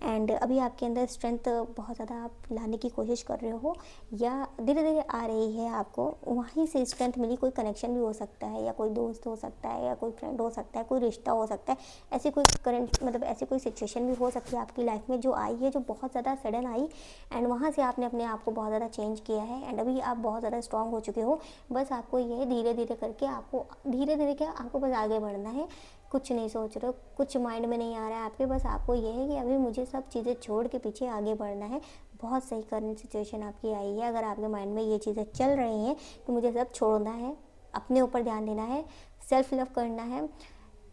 [SPEAKER 1] एंड अभी आपके अंदर स्ट्रेंथ बहुत ज़्यादा आप लाने की कोशिश कर रहे हो, या धीरे धीरे आ रही है आपको, वहीं से स्ट्रेंथ मिली। कोई कनेक्शन भी हो सकता है, या कोई दोस्त हो सकता है, या कोई फ्रेंड हो सकता है, कोई रिश्ता हो सकता है, ऐसी कोई करंट मतलब ऐसी कोई सिचुएशन भी हो सकती है आपकी लाइफ में जो आई है, जो बहुत ज़्यादा सडन आई, एंड वहाँ से आपने अपने आप को बहुत ज़्यादा चेंज किया है, एंड अभी आप बहुत ज़्यादा स्ट्रांग हो चुके हो। बस आपको ये धीरे धीरे करके आपको धीरे धीरे क्या आपको बस आगे बढ़ना है, कुछ नहीं सोच रहे हो, कुछ माइंड में नहीं आ रहा है आपके, बस आपको ये है कि अभी मुझे सब चीज़ें छोड़ के पीछे आगे बढ़ना है। बहुत सही करंट सिचुएशन आपकी आई है, अगर आपके माइंड में ये चीज़ें चल रही हैं तो मुझे सब छोड़ना है, अपने ऊपर ध्यान देना है, सेल्फ लव करना है,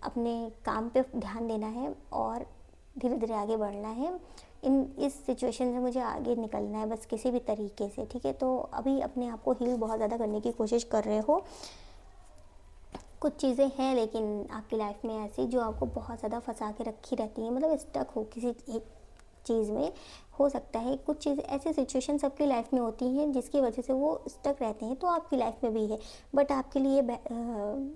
[SPEAKER 1] अपने काम पे ध्यान देना है, और धीरे धीरे आगे बढ़ना है। इस सिचुएशन से मुझे आगे निकलना है बस किसी भी तरीके से, ठीक है। तो अभी अपने आप को हील बहुत ज़्यादा करने की कोशिश कर रहे हो। कुछ चीज़ें हैं लेकिन आपकी लाइफ में ऐसी जो आपको बहुत ज़्यादा फंसा के रखी रहती हैं, मतलब स्टक हो किसी एक चीज़ में। हो सकता है कुछ चीज़ ऐसी सिचुएशन सबकी लाइफ में होती हैं जिसकी वजह से वो स्टक रहते हैं, तो आपकी लाइफ में भी है। बट आपके लिए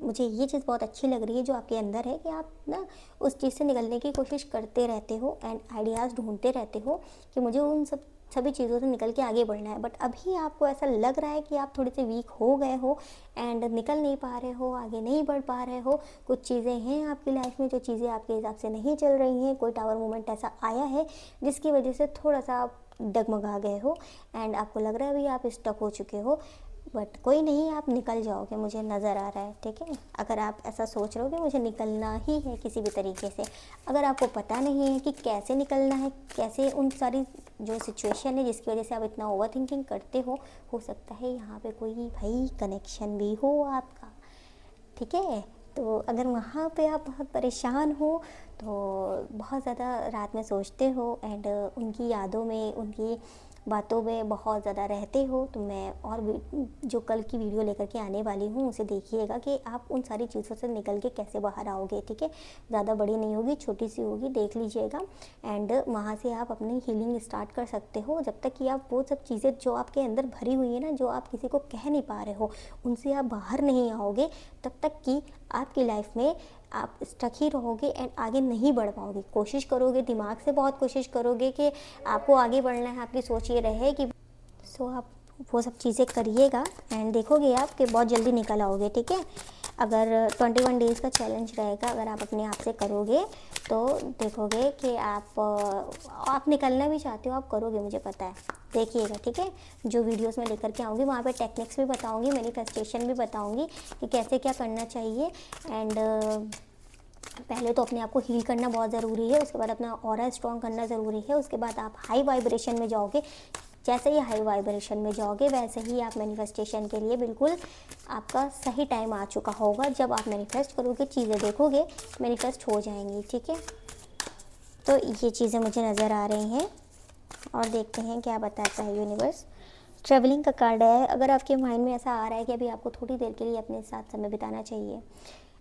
[SPEAKER 1] मुझे ये चीज़ बहुत अच्छी लग रही है जो आपके अंदर है, कि आप ना उस चीज़ से निकलने की कोशिश करते रहते हो, एंड आइडियाज़ ढूंढते रहते हो कि मुझे उन सभी चीज़ों से निकल के आगे बढ़ना है। बट अभी आपको ऐसा लग रहा है कि आप थोड़े से वीक हो गए हो, एंड निकल नहीं पा रहे हो, आगे नहीं बढ़ पा रहे हो। कुछ चीज़ें हैं आपकी लाइफ में जो चीज़ें आपके हिसाब से नहीं चल रही हैं, कोई टावर मोमेंट ऐसा आया है जिसकी वजह से थोड़ा सा आप डगमगा गए हो, एंड आपको लग रहा है अभी आप स्टक हो चुके हो। बट कोई नहीं, आप निकल जाओगे, मुझे नज़र आ रहा है, ठीक है। अगर आप ऐसा सोच रहे हो कि मुझे निकलना ही है किसी भी तरीके से, अगर आपको पता नहीं है कि कैसे निकलना है, कैसे उन सारी जो सिचुएशन है जिसकी वजह से आप इतना ओवर थिंकिंग करते हो सकता है यहाँ पे कोई भाई कनेक्शन भी हो आपका, ठीक है। तो अगर वहाँ पे आप बहुत परेशान हो, तो बहुत ज़्यादा रात में सोचते हो, एंड उनकी यादों में, उनकी बातों में बहुत ज़्यादा रहते हो, तो मैं और जो कल की वीडियो लेकर के आने वाली हूँ उसे देखिएगा कि आप उन सारी चीज़ों से निकल के कैसे बाहर आओगे, ठीक है। ज़्यादा बड़ी नहीं होगी, छोटी सी होगी, देख लीजिएगा, एंड वहाँ से आप अपनी हीलिंग स्टार्ट कर सकते हो। जब तक कि आप वो सब चीज़ें जो आपके अंदर भरी हुई है ना, जो आप किसी को कह नहीं पा रहे हो, उनसे आप बाहर नहीं आओगे, तब तक कि आपकी लाइफ में आप स्टक ही रहोगे एंड आगे नहीं बढ़ पाओगे। कोशिश करोगे, दिमाग से बहुत कोशिश करोगे कि आपको आगे बढ़ना है, आपकी सोच ये रहे कि आप वो सब चीज़ें करिएगा, एंड देखोगे आप कि बहुत जल्दी निकल आओगे, ठीक है। अगर 21 डेज़ का चैलेंज रहेगा, अगर आप अपने आप से करोगे तो देखोगे कि आप निकलना भी चाहते हो, आप करोगे, मुझे पता है। देखिएगा, ठीक है। जो वीडियोस में लेकर के आऊँगी वहाँ पे टेक्निक्स भी बताऊँगी, मैनिफेस्टेशन भी बताऊँगी कि कैसे क्या करना चाहिए, एंड पहले तो अपने आप को हील करना बहुत ज़रूरी है, उसके बाद अपना ऑरा स्ट्रॉन्ग करना ज़रूरी है, उसके बाद आप हाई वाइब्रेशन में जाओगे। जैसे ही हाई वाइब्रेशन में जाओगे वैसे ही आप मैनिफेस्टेशन के लिए बिल्कुल आपका सही टाइम आ चुका होगा। जब आप मैनिफेस्ट करोगे, चीज़ें देखोगे, मैनिफेस्ट हो जाएंगी। ठीक है, तो ये चीज़ें मुझे नज़र आ रही हैं और देखते हैं क्या बताता है यूनिवर्स। ट्रैवलिंग का कार्ड है। अगर आपके माइंड में ऐसा आ रहा है कि अभी आपको थोड़ी देर के लिए अपने साथ समय बिताना चाहिए,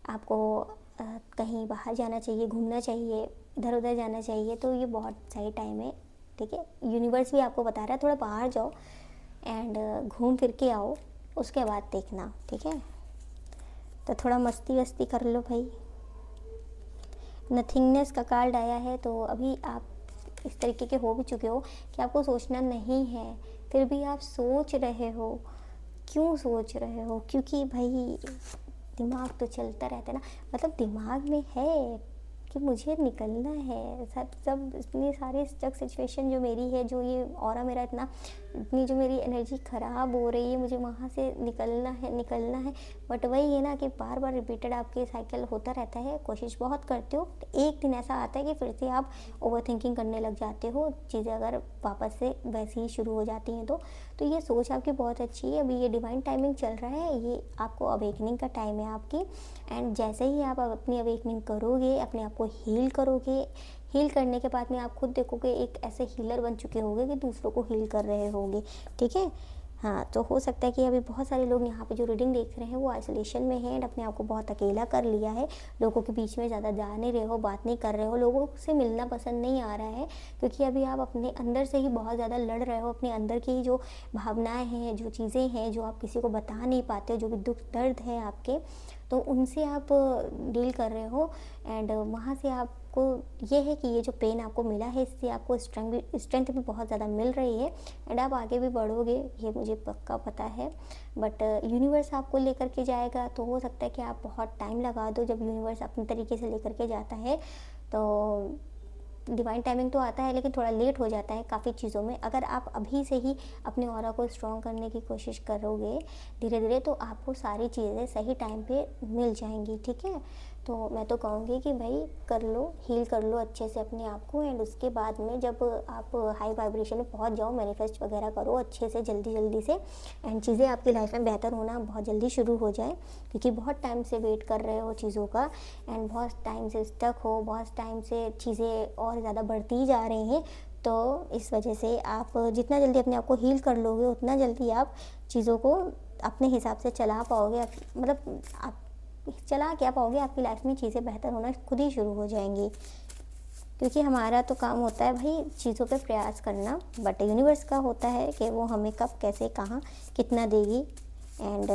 [SPEAKER 1] आपको कहीं बाहर जाना चाहिए, घूमना चाहिए, इधर उधर जाना चाहिए, तो ये बहुत सही टाइम है। ठीक है, यूनिवर्स भी आपको बता रहा है थोड़ा बाहर जाओ एंड घूम फिर के आओ, उसके बाद देखना। ठीक है, तो थोड़ा मस्ती वस्ती कर लो भाई। नथिंगनेस का कार्ड आया है, तो अभी आप इस तरीके के हो भी चुके हो कि आपको सोचना नहीं है, फिर भी आप सोच रहे हो। क्यों सोच रहे हो? क्योंकि भाई दिमाग तो चलता रहता है ना, मतलब दिमाग में है कि मुझे निकलना है। सब इतनी सारी स्टक सिचुएशन जो मेरी है, जो ये ऑरा मेरा इतनी जो मेरी एनर्जी ख़राब हो रही है, मुझे वहाँ से निकलना है। बट वही है ना कि बार बार रिपीटेड आपके साइकिल होता रहता है। कोशिश बहुत करते हो, तो एक दिन ऐसा आता है कि फिर से आप ओवर थिंकिंग करने लग जाते हो। चीज़ें अगर वापस से वैसी ही शुरू हो जाती हैं तो ये सोच आपकी बहुत अच्छी है। अभी ये डिवाइन टाइमिंग चल रहा है, ये आपको अवेकनिंग का टाइम है आपकी। एंड जैसे ही आप अपनी अवेकनिंग करोगे, अपने आप को हील करोगे, हील करने के बाद में आप खुद देखोगे एक ऐसे हीलर बन चुके होगे कि दूसरों को हील कर रहे होगे। ठीक है, हाँ, तो हो सकता है कि अभी बहुत सारे लोग यहाँ पे जो रीडिंग देख रहे हैं वो आइसोलेशन में हैं एंड अपने आप को बहुत अकेला कर लिया है। लोगों के बीच में ज़्यादा जा नहीं रहे हो, बात नहीं कर रहे हो, लोगों से मिलना पसंद नहीं आ रहा है, क्योंकि अभी आप अपने अंदर से ही बहुत ज़्यादा लड़ रहे हो। अपने अंदर की जो भावनाएं हैं, जो चीज़ें हैं, जो आप किसी को बता नहीं पाते हो, जो भी दुख दर्द है आपके, तो उनसे आप डील कर रहे हो। एंड वहाँ से आपको ये है कि ये जो पेन आपको मिला है, इससे आपको स्ट्रेंथ भी बहुत ज़्यादा मिल रही है एंड आप आगे भी बढ़ोगे, ये मुझे पक्का पता है। बट यूनिवर्स आपको लेकर के जाएगा, तो हो सकता है कि आप बहुत टाइम लगा दो। जब यूनिवर्स अपने तरीके से लेकर के जाता है तो डिवाइन टाइमिंग तो आता है, लेकिन थोड़ा लेट हो जाता है काफ़ी चीज़ों में। अगर आप अभी से ही अपने ऑरा को स्ट्रॉन्ग करने की कोशिश करोगे धीरे धीरे, तो आपको सारी चीज़ें सही टाइम पे मिल जाएंगी। ठीक है, तो मैं तो कहूँगी कि भाई कर लो, हील कर लो अच्छे से अपने आप को। एंड उसके बाद में जब आप हाई वाइब्रेशन में पहुँच जाओ, मैनिफेस्ट वगैरह करो अच्छे से, जल्दी से, एंड चीज़ें आपकी लाइफ में बेहतर होना बहुत जल्दी शुरू हो जाए, क्योंकि बहुत टाइम से वेट कर रहे हो चीज़ों का एंड बहुत टाइम से स्टक हो, बहुत टाइम से चीज़ें और ज़्यादा बढ़ती जा रही हैं। तो इस वजह से आप जितना जल्दी अपने आप को हील कर लोगे, उतना जल्दी आप चीज़ों को अपने हिसाब से चला पाओगे। मतलब आप चला क्या पाओगे, आपकी लाइफ में चीज़ें बेहतर होना खुद ही शुरू हो जाएंगी। क्योंकि हमारा तो काम होता है भाई चीज़ों पे प्रयास करना, बट यूनिवर्स का होता है कि वो हमें कब, कैसे, कहाँ, कितना देगी। एंड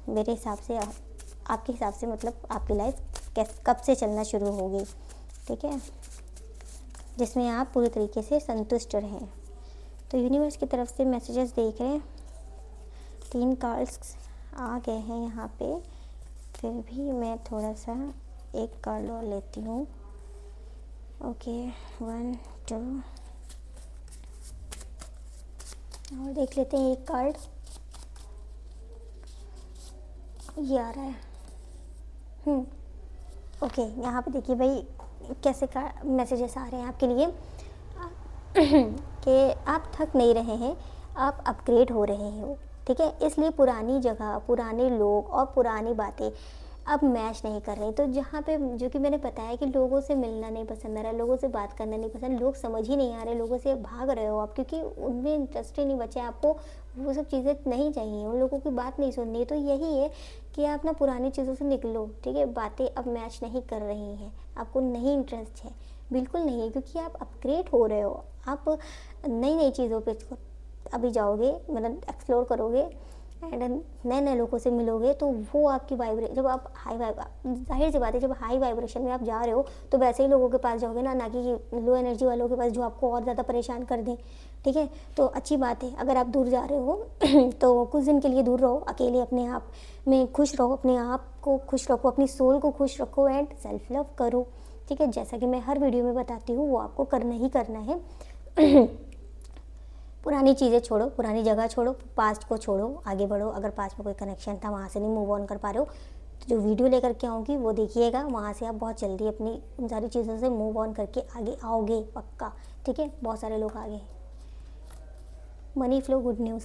[SPEAKER 1] मेरे हिसाब से आपके हिसाब से मतलब आपकी लाइफ कब से चलना शुरू होगी। ठीक है, जिसमें आप पूरी तरीके से संतुष्ट रहें। तो यूनिवर्स की तरफ से मैसेजेस देख रहे हैं, 3 कार्ड्स आ गए हैं यहाँ पे। फिर भी मैं थोड़ा सा एक कार्ड और लेती हूँ। ओके, 1 2 और देख लेते हैं एक कार्ड। ये आ रहा है। ओके, यहाँ पे देखिए भाई कैसे का मैसेजेस आ रहे हैं आपके लिए कि आप थक नहीं रहे हैं, आप अपग्रेड हो रहे हो। ठीक है, इसलिए पुरानी जगह, पुराने लोग और पुरानी बातें अब मैच नहीं कर रही। तो जहाँ पे जो कि मैंने बताया कि लोगों से मिलना नहीं पसंद आ रहा, लोगों से बात करना नहीं पसंद, लोग समझ ही नहीं आ रहे, लोगों से भाग रहे हो आप, क्योंकि उनमें इंटरेस्ट ही नहीं बचे। आपको वो सब चीज़ें नहीं चाहिए, उन लोगों की बात नहीं सुननी है। तो यही है कि आप ना पुरानी चीज़ों से निकलो। ठीक है, बातें अब मैच नहीं कर रही हैं, आपको नहीं इंटरेस्ट है, बिल्कुल नहीं है, क्योंकि आप अपग्रेड हो रहे हो। आप नई नई चीज़ों पे अभी जाओगे, मतलब एक्सप्लोर करोगे एंड नए नए लोगों से मिलोगे। तो वो आपकी जब आप जाहिर सी बात है, जब हाई वाइब्रेशन में आप जा रहे हो तो वैसे ही लोगों के पास जाओगे ना कि लो एनर्जी वालों के पास जो आपको और ज़्यादा परेशान कर दें। ठीक है, तो अच्छी बात है अगर आप दूर जा रहे हो तो कुछ दिन के लिए दूर रहो, अकेले अपने आप में खुश रहो, अपने आप को खुश रखो, अपनी सोल को खुश रखो एंड सेल्फ लव करो। ठीक है, जैसा कि मैं हर वीडियो में बताती हूँ, वो आपको करना ही करना है। पुरानी चीज़ें छोड़ो, पुरानी जगह छोड़ो, पास्ट को छोड़ो, आगे बढ़ो। अगर पास्ट में कोई कनेक्शन था, वहाँ से नहीं मूव ऑन कर पा रहे हो, तो जो वीडियो लेकर के आऊँगी वो देखिएगा, वहाँ से आप बहुत जल्दी अपनी उन सारी चीज़ों से मूव ऑन करके आगे आओगे पक्का। ठीक है, बहुत सारे लोग आगे money flow good news.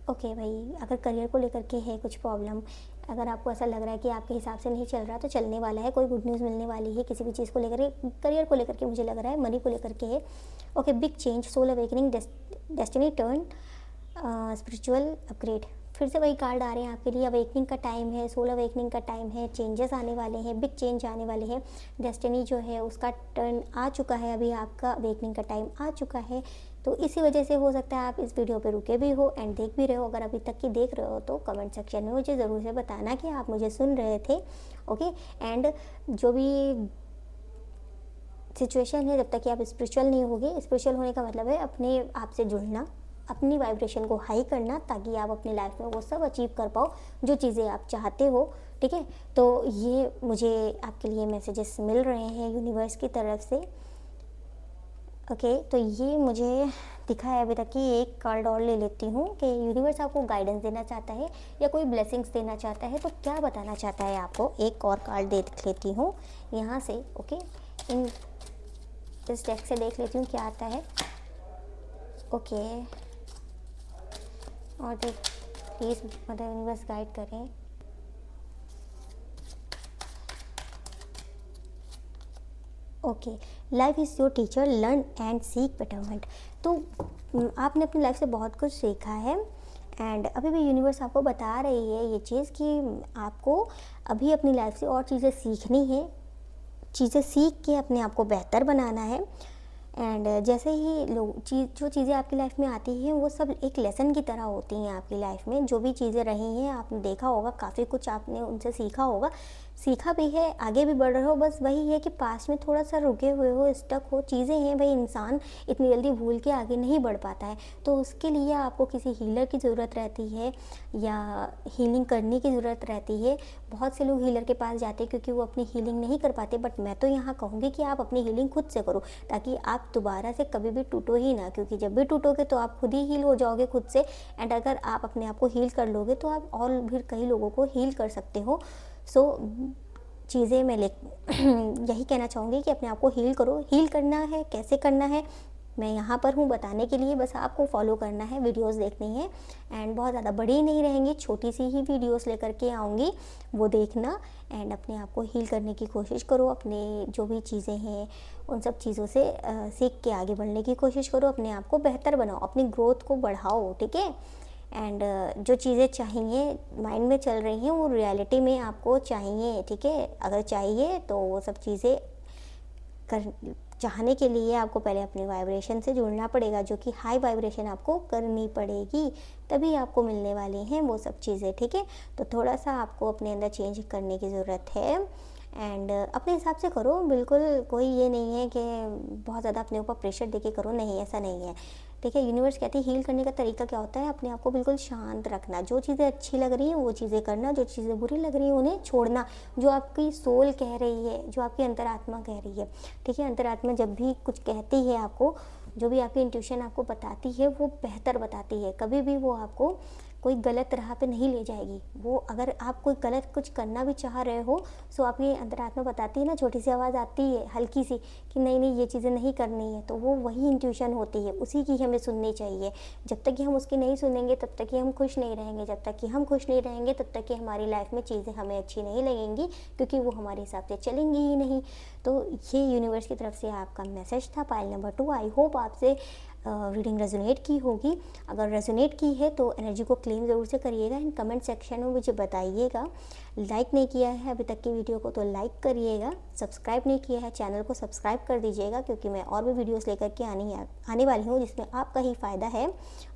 [SPEAKER 1] Okay भाई, अगर करियर को लेकर के है कुछ प्रॉब्लम, अगर आपको ऐसा लग रहा है कि आपके हिसाब से नहीं चल रहा तो चलने वाला है, कोई गुड न्यूज़ मिलने वाली है किसी भी चीज़ को लेकर के, करियर को लेकर के मुझे लग रहा है, मनी को लेकर के है। Okay, big change, soul awakening, destiny turn, spiritual upgrade. फिर से वही कार्ड आ रहे हैं आपके लिए। अवेकनिंग का टाइम है, सोल अवेकनिंग का टाइम है, चेंजेस आने वाले हैं, बिग चेंज आने वाले हैं। डेस्टिनी जो है उसका टर्न आ चुका है, अभी आपका अवेकनिंग का टाइम आ चुका है। तो इसी वजह से हो सकता है आप इस वीडियो पे रुके भी हो एंड देख भी रहे हो। अगर अभी तक की देख रहे हो तो कमेंट सेक्शन में मुझे ज़रूर से बताना कि आप मुझे सुन रहे थे। ओके, एंड जो भी सिचुएशन है, जब तक कि आप स्पिरिचुअल नहीं होगे, स्पिरिचुअल होने का मतलब है अपने आप से जुड़ना, अपनी वाइब्रेशन को हाई करना, ताकि आप अपनी लाइफ में वो सब अचीव कर पाओ जो चीज़ें आप चाहते हो। ठीक है, तो ये मुझे आपके लिए मैसेजेस मिल रहे हैं यूनिवर्स की तरफ से। ओके, तो ये मुझे दिखा है अभी तक कि एक कार्ड और ले लेती हूँ कि यूनिवर्स आपको गाइडेंस देना चाहता है या कोई ब्लेसिंग्स देना चाहता है, तो क्या बताना चाहता है आपको। एक और कार्ड देख लेती हूँ यहाँ से। ओके, इस डेक से देख लेती हूँ क्या आता है। ओके, और देख प्लीज़ मदर यूनिवर्स गाइड करें। Okay, life is your teacher, learn and seek betterment. तो आपने अपनी लाइफ से बहुत कुछ सीखा है एंड अभी भी यूनिवर्स आपको बता रही है ये चीज़ कि आपको अभी अपनी लाइफ से और चीज़ें सीखनी है, चीज़ें सीख के अपने आप को बेहतर बनाना है। एंड जैसे ही लोग जो चीज़ें आपकी लाइफ में आती हैं वो सब एक लेसन की तरह होती हैं आपकी लाइफ में। जो भी चीज़ें रही हैं आपने देखा होगा, काफ़ी कुछ आपने उनसे सीखा होगा, सीखा भी है, आगे भी बढ़ रहे हो। बस वही है कि पास में थोड़ा सा रुके हुए हो, स्टक हो, चीज़ें हैं भाई, इंसान इतनी जल्दी भूल के आगे नहीं बढ़ पाता है। तो उसके लिए आपको किसी हीलर की ज़रूरत रहती है या हीलिंग करने की ज़रूरत रहती है। बहुत से लोग हीलर के पास जाते हैं क्योंकि वो अपनी हीलिंग नहीं कर पाते, बट मैं तो यहाँ कहूँगी कि आप अपनी हीलिंग खुद से करो, ताकि आप दोबारा से कभी भी टूटो ही ना। क्योंकि जब भी टूटोगे तो आप खुद ही हील हो जाओगे खुद से। एंड अगर आप अपने आप को हील कर लोगे तो आप और भी कई लोगों को हील कर सकते हो। सो चीज़ें मैं यही कहना चाहूँगी कि अपने आप को हील करो। हील करना है, कैसे करना है मैं यहाँ पर हूँ बताने के लिए, बस आपको फॉलो करना है, वीडियोस देखनी है। एंड बहुत ज़्यादा बड़ी नहीं रहेंगी, छोटी सी ही वीडियोस लेकर के आऊँगी, वो देखना एंड अपने आप को हील करने की कोशिश करो। अपने जो भी चीज़ें हैं उन सब चीज़ों से सीख के आगे बढ़ने की कोशिश करो, अपने आप को बेहतर बनाओ, अपनी ग्रोथ को बढ़ाओ। ठीक है, एंड जो चीज़ें चाहिए माइंड में चल रही हैं वो रियलिटी में आपको चाहिए। ठीक है, अगर चाहिए तो वो सब चीज़ें कर चाहने के लिए आपको पहले अपनी वाइब्रेशन से जुड़ना पड़ेगा, जो कि हाई वाइब्रेशन आपको करनी पड़ेगी, तभी आपको मिलने वाली हैं वो सब चीज़ें। ठीक है, तो थोड़ा सा आपको अपने अंदर चेंज करने की ज़रूरत है एंड अपने हिसाब से करो। बिल्कुल कोई ये नहीं है कि बहुत ज़्यादा अपने ऊपर प्रेशर देके करो, नहीं, ऐसा नहीं है। ठीक है, यूनिवर्स कहती है हील करने का तरीका क्या होता है, अपने आप को बिल्कुल शांत रखना, जो चीज़ें अच्छी लग रही हैं वो चीज़ें करना, जो चीज़ें बुरी लग रही हैं उन्हें छोड़ना। जो आपकी सोल कह रही है, जो आपकी अंतरात्मा कह रही है, ठीक है, अंतरात्मा जब भी कुछ कहती है आपको, जो भी आपकी इंट्यूशन आपको बताती है वो बेहतर बताती है। कभी भी वो आपको कोई गलत राह पे नहीं ले जाएगी। वो अगर आप कोई गलत कुछ करना भी चाह रहे हो तो आपकी अंतरात्मा बताती है ना, छोटी सी आवाज़ आती है हल्की सी कि नहीं नहीं ये चीज़ें नहीं करनी है, तो वो वही इंट्यूशन होती है, उसी की हमें सुननी चाहिए। जब तक कि हम उसकी नहीं सुनेंगे तब तक कि हम खुश नहीं रहेंगे, जब तक कि हम खुश नहीं रहेंगे तब तक कि हमारी लाइफ में चीज़ें हमें अच्छी नहीं लगेंगी, क्योंकि वो हमारे हिसाब से चलेंगी ही नहीं। तो ये यूनिवर्स की तरफ से आपका मैसेज था पाइल नंबर 2। आई होप आपसे रीडिंग रेजोनेट की होगी। अगर रेजोनेट की है तो एनर्जी को क्लेम ज़रूर से करिएगा एंड कमेंट सेक्शन में मुझे बताइएगा। लाइक नहीं किया है अभी तक की वीडियो को तो लाइक करिएगा, सब्सक्राइब नहीं किया है चैनल को सब्सक्राइब कर दीजिएगा, क्योंकि मैं और भी वीडियोस लेकर के आने वाली हूँ जिसमें आपका ही फ़ायदा है।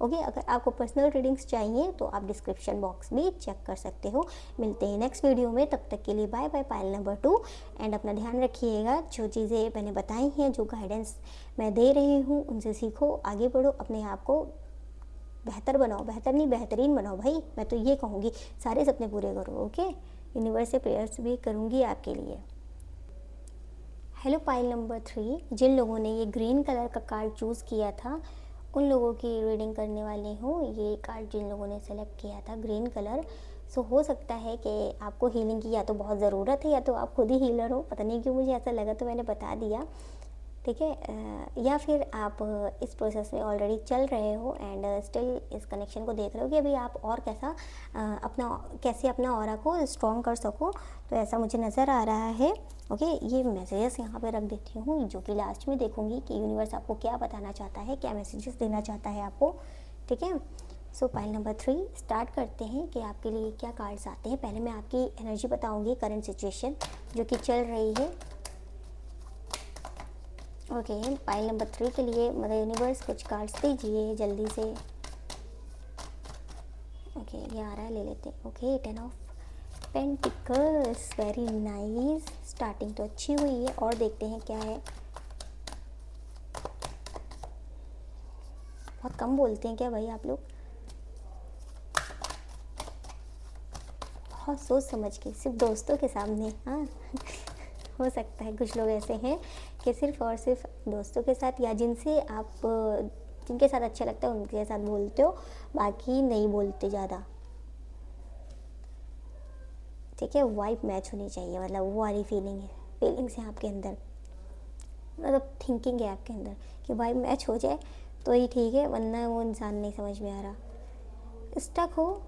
[SPEAKER 1] ओके, अगर आपको पर्सनल रीडिंग्स चाहिए तो आप डिस्क्रिप्शन बॉक्स भी चेक कर सकते हो। मिलते हैं नेक्स्ट वीडियो में, तब तक के लिए bye bye pile number 2। And अपना ध्यान रखिएगा, जो चीज़ें मैंने बताई हैं, जो गाइडेंस मैं दे रही हूँ उनसे सीखो, आगे बढ़ो, अपने आप को बेहतर बनाओ, बेहतर नहीं बेहतरीन बनाओ भाई, मैं तो ये कहूँगी, सारे सपने पूरे करो। ओके, यूनिवर्स से प्रेयर्स भी करूँगी आपके लिए। हेलो पाइल नंबर 3, जिन लोगों ने ये ग्रीन कलर का कार्ड चूज़ किया था उन लोगों की रीडिंग करने वाली हूँ। ये कार्ड जिन लोगों ने सेलेक्ट किया था ग्रीन कलर, सो हो सकता है कि आपको हीलिंग की या तो बहुत ज़रूरत है या तो आप खुद ही हीलर हो, पता नहीं क्यों मुझे ऐसा लगा तो मैंने बता दिया। ठीक है। या फिर आप इस प्रोसेस में ऑलरेडी चल रहे हो एंड स्टिल इस कनेक्शन को देख रहे हो कि अभी आप और कैसे अपना ऑरा को स्ट्रॉन्ग कर सको, तो ऐसा मुझे नज़र आ रहा है। ओके, ये मैसेजेस यहाँ पे रख देती हूँ, जो कि लास्ट में देखूँगी कि यूनिवर्स आपको क्या बताना चाहता है, क्या मैसेजेस देना चाहता है आपको। ठीक है, सो पाइल नंबर 3 स्टार्ट करते हैं कि आपके लिए क्या कार्ड्स आते हैं। पहले मैं आपकी एनर्जी बताऊँगी, करंट सिचुएशन जो कि चल रही है। ओके, पाइल नंबर 3 के लिए मदर यूनिवर्स कुछ कार्ड्स दीजिए जल्दी से। ओके, ये आ रहा है, ले लेते हैं। Okay, 10 of pentacles, very nice. Starting तो अच्छी हुई है, और देखते हैं क्या है। बहुत कम बोलते हैं क्या भाई आप लोग? बहुत सोच समझ के, सिर्फ दोस्तों के सामने। हाँ हो सकता है कुछ लोग ऐसे हैं कि सिर्फ और सिर्फ दोस्तों के साथ या जिनके साथ अच्छा लगता है उनके साथ बोलते हो, बाकी नहीं बोलते ज़्यादा। ठीक है, वाइब मैच होनी चाहिए, मतलब वो वाली फीलिंग्स है आपके अंदर, मतलब थिंकिंग है आपके अंदर कि वाइब मैच हो जाए तो ही ठीक है, वरना वो इंसान नहीं समझ में आ रहा। स्टक हो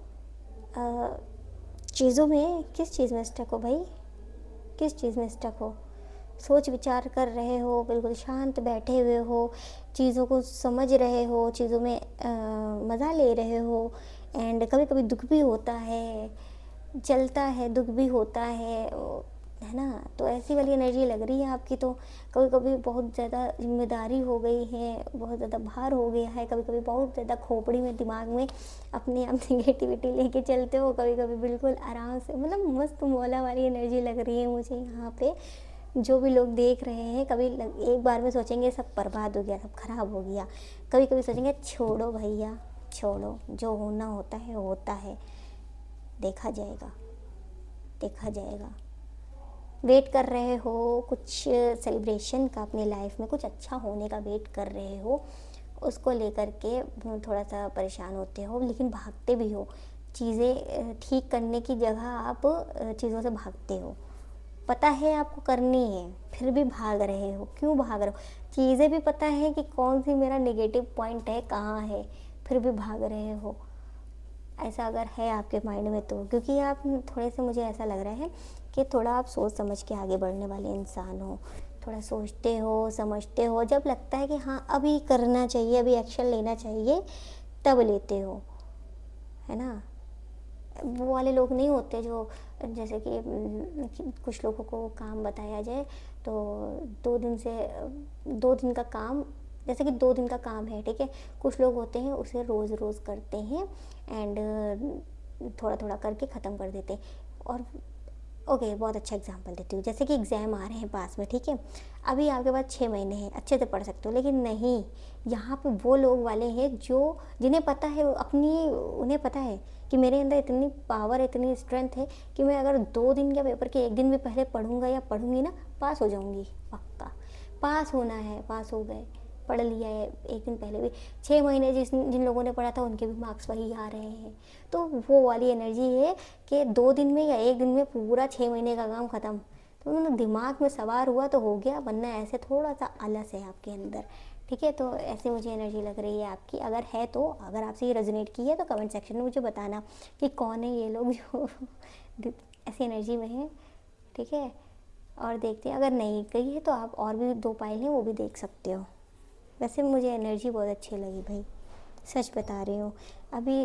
[SPEAKER 1] चीज़ों में, किस चीज़ में स्टक हो भाई? किस चीज़ में स्टक हो? सोच विचार कर रहे हो, बिल्कुल शांत बैठे हुए हो, चीज़ों को समझ रहे हो, चीज़ों में मज़ा ले रहे हो, एंड कभी कभी दुख भी होता है, चलता है, दुख भी होता है ना। तो ऐसी वाली एनर्जी लग रही है आपकी। तो कभी कभी बहुत ज़्यादा जिम्मेदारी हो गई है, बहुत ज़्यादा भार हो गया है, कभी कभी बहुत ज़्यादा खोपड़ी में, दिमाग में अपने आप नेगेटिविटी लेके चलते हो, कभी कभी बिल्कुल आराम से, मतलब मस्त मौला वाली एनर्जी लग रही है मुझे यहाँ पे। जो भी लोग देख रहे हैं, एक बार में सोचेंगे सब बर्बाद हो गया, सब खराब हो गया, कभी कभी सोचेंगे छोड़ो भैया, छोड़ो, जो होना होता है होता है, देखा जाएगा, देखा जाएगा। वेट कर रहे हो कुछ सेलिब्रेशन का, अपनी लाइफ में कुछ अच्छा होने का वेट कर रहे हो, उसको लेकर के थोड़ा सा परेशान होते हो, लेकिन भागते भी हो। चीज़ें ठीक करने की जगह आप चीज़ों से भागते हो। पता है आपको करनी है, फिर भी भाग रहे हो। क्यों भाग रहे हो? चीज़ें भी पता है कि कौन सी मेरा नेगेटिव पॉइंट है, कहाँ है, फिर भी भाग रहे हो। ऐसा अगर है आपके माइंड में तो क्योंकि आप थोड़े से, मुझे ऐसा लग रहा है कि थोड़ा आप सोच समझ के आगे बढ़ने वाले इंसान हो। थोड़ा सोचते हो, समझते हो, जब लगता है कि हाँ अभी करना चाहिए, अभी एक्शन लेना चाहिए, तब लेते हो, है ना। वो वाले लोग नहीं होते जो, जैसे कि कुछ लोगों को काम बताया जाए तो 2 दिन का काम, जैसे कि 2 दिन का काम है, ठीक है, कुछ लोग होते हैं उसे रोज़ रोज़ करते हैं एंड थोड़ा थोड़ा करके ख़त्म कर देते हैं। और ओके, बहुत अच्छा एग्जांपल देती हूँ, जैसे कि एग्ज़ाम आ रहे हैं पास में, ठीक है, अभी आपके पास 6 महीने हैं, अच्छे से पढ़ सकते हो, लेकिन नहीं, यहाँ पे वो लोग वाले हैं जिन्हें पता है उन्हें पता है कि मेरे अंदर इतनी पावर, इतनी स्ट्रेंथ है कि मैं अगर 2 दिन के पेपर के 1 दिन भी पहले पढ़ूंगा या पढ़ूंगी ना, पास हो जाऊंगी, पक्का पास होना है, पास हो गए, पढ़ लिया है 1 दिन पहले भी। 6 महीने जिन लोगों ने पढ़ा था उनके भी मार्क्स वही आ रहे हैं। तो वो वाली एनर्जी है कि 2 दिन में या 1 दिन में पूरा 6 महीने का काम ख़त्म। तो मतलब दिमाग में सवार हुआ तो हो गया, वरना ऐसे थोड़ा सा आलस है आपके अंदर। ठीक है, तो ऐसे मुझे एनर्जी लग रही है आपकी। अगर है तो, अगर आपसे ये रेजोनेट की है तो कमेंट सेक्शन में मुझे बताना कि कौन है ये लोग जो ऐसी एनर्जी में है। ठीक है, और देखते हैं, अगर नहीं गई है तो आप और भी 2 पाइल हैं वो भी देख सकते हो। वैसे मुझे एनर्जी बहुत अच्छी लगी भाई, सच बता रही हूँ। अभी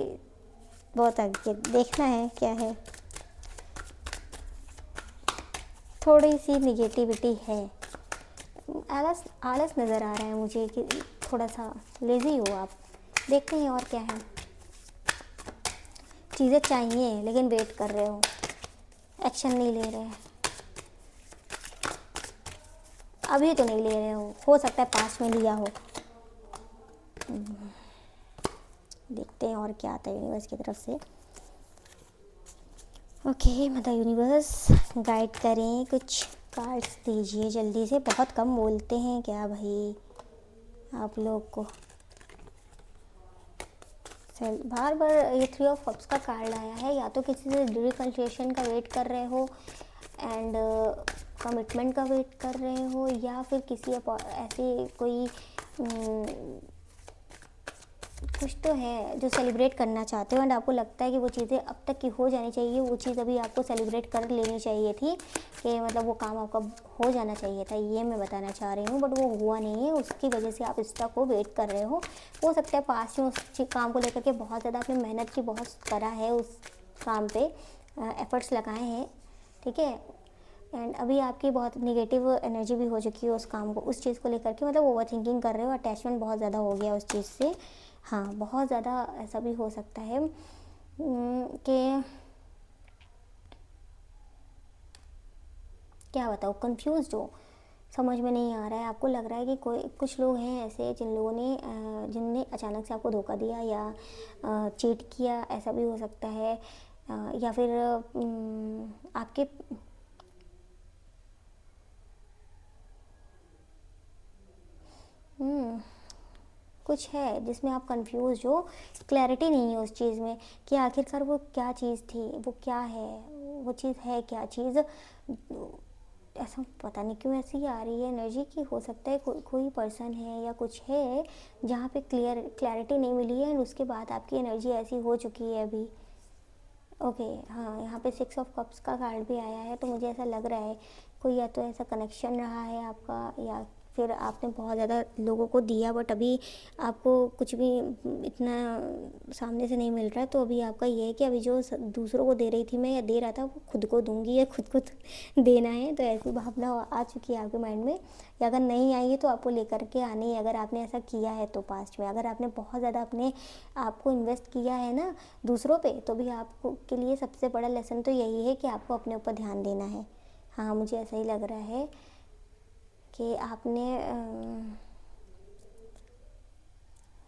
[SPEAKER 1] बहुत आगे देखना है क्या है, थोड़ी सी निगेटिविटी है, आलस आलस नज़र आ रहा है मुझे कि थोड़ा सा लेज़ी हो आप। देखते हैं और क्या है। चीज़ें चाहिए लेकिन वेट कर रहे हो, एक्शन नहीं ले रहे, अभी तो नहीं ले रहे हो सकता है पास में लिया हो। देखते हैं और क्या आता है यूनिवर्स की तरफ से। ओके, मतलब यूनिवर्स गाइड करें, कुछ कार्ड्स दीजिए जल्दी से। बहुत कम बोलते हैं क्या भाई आप लोग को? बार बार ये 3 ऑफ कप्स का कार्ड आया है, या तो किसी से रिकन्सिलिएशन का वेट कर रहे हो एंड कमिटमेंट का वेट कर रहे हो, या फिर किसी ऐसे कोई कुछ तो है जो सेलिब्रेट करना चाहते हो, एंड आपको लगता है कि वो चीज़ें अब तक की हो जानी चाहिए, वो चीज़ अभी आपको सेलिब्रेट कर लेनी चाहिए थी, कि मतलब वो काम आपका हो जाना चाहिए था, ये मैं बताना चाह रही हूँ। बट वो हुआ नहीं है, उसकी वजह से आप स्टक हो, वेट कर रहे हो सकता है पास में उस काम को लेकर के बहुत ज़्यादा आपने मेहनत की, बहुत करा है उस काम पे, एफर्ट्स लगाए हैं, ठीक है, एंड अभी आपकी बहुत निगेटिव एनर्जी भी हो चुकी है उस काम को, उस चीज़ को लेकर के, मतलब ओवर थिंकिंग कर रहे हो, अटैचमेंट बहुत ज़्यादा हो गया उस चीज़ से। हाँ, बहुत ज़्यादा ऐसा भी हो सकता है कि क्या बताऊँ, कंफ्यूज हो, समझ में नहीं आ रहा है, आपको लग रहा है कि कोई कुछ लोग हैं ऐसे जिन लोगों ने जिनने अचानक से आपको धोखा दिया या चीट किया, ऐसा भी हो सकता है, या फिर आपके कुछ है जिसमें आप कंफ्यूज हो, क्लैरिटी नहीं है उस चीज़ में कि आखिरकार वो क्या चीज़ थी, वो क्या है, वो चीज़ है क्या चीज़, ऐसा पता नहीं क्यों ऐसी आ रही है एनर्जी की, हो सकता है कोई पर्सन है या कुछ है जहाँ पे क्लैरिटी नहीं मिली है, एंड उसके बाद आपकी एनर्जी ऐसी हो चुकी है अभी। ओके, हाँ, यहाँ पे 6 ऑफ कप्स का कार्ड भी आया है, तो मुझे ऐसा लग रहा है कोई या तो ऐसा कनेक्शन रहा है आपका, या फिर आपने बहुत ज़्यादा लोगों को दिया, बट अभी आपको कुछ भी इतना सामने से नहीं मिल रहा है, तो अभी आपका ये है कि अभी जो दूसरों को दे रही थी मैं, या दे रहा था, वो खुद को दूंगी या खुद को देना है, तो ऐसी भावना आ चुकी है आपके माइंड में, या अगर नहीं आई है तो आपको लेकर के आनी है, अगर आपने ऐसा किया है तो पास्ट में, अगर आपने बहुत ज़्यादा अपने आपको इन्वेस्ट किया है ना दूसरों पे, तो भी आपको के लिए सबसे बड़ा लेसन तो यही है कि आपको अपने ऊपर ध्यान देना है। हाँ, मुझे ऐसा ही लग रहा है कि आपने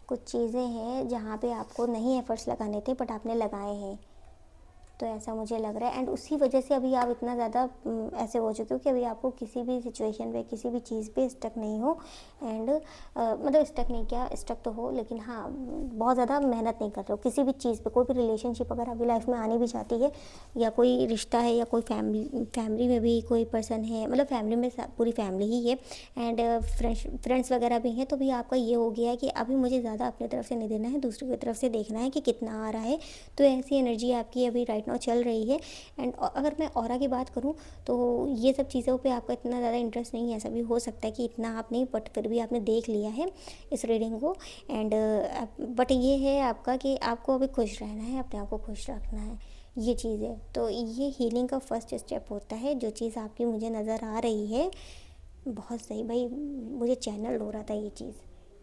[SPEAKER 1] कुछ चीज़ें हैं जहाँ पे आपको नहीं एफर्ट्स लगाने थे, बट आपने लगाए हैं, तो ऐसा मुझे लग रहा है, एंड उसी वजह से अभी आप इतना ज़्यादा ऐसे हो चुके हो कि अभी आपको किसी भी सिचुएशन पे, किसी भी चीज़ पे स्टक नहीं हो, एंड मतलब स्टक नहीं, क्या स्टक तो हो, लेकिन हाँ, बहुत ज़्यादा मेहनत नहीं कर रहे हो किसी भी चीज़ पे, कोई भी रिलेशनशिप अगर आपकी लाइफ में आनी भी चाहती है, या कोई रिश्ता है, या कोई फैमिली में भी कोई पर्सन है, मतलब फैमिली में पूरी फैमिली ही है, एंड फ्रेंड्स वगैरह भी हैं, तो भी आपका ये हो गया है कि अभी मुझे ज़्यादा अपनी तरफ से नहीं देना है, दूसरी की तरफ से देखना है कि कितना आ रहा है, तो ऐसी एनर्जी आपकी अभी राइट नाउ चल रही है। एंड अगर मैं ऑरा की बात करूँ तो ये सब चीज़ों पे आपका इतना ज़्यादा इंटरेस्ट नहीं है, ऐसा भी हो सकता है कि इतना आप नहीं, बट फिर भी आपने देख लिया है इस रीडिंग को, एंड बट ये है आपका कि आपको अभी खुश रहना है, अपने आप को खुश रखना है, ये चीज़ है, तो ये हीलिंग का फर्स्ट स्टेप होता है, जो चीज़ आपकी मुझे नज़र आ रही है। बहुत सही भाई, मुझे चैनल हो रहा था ये चीज़,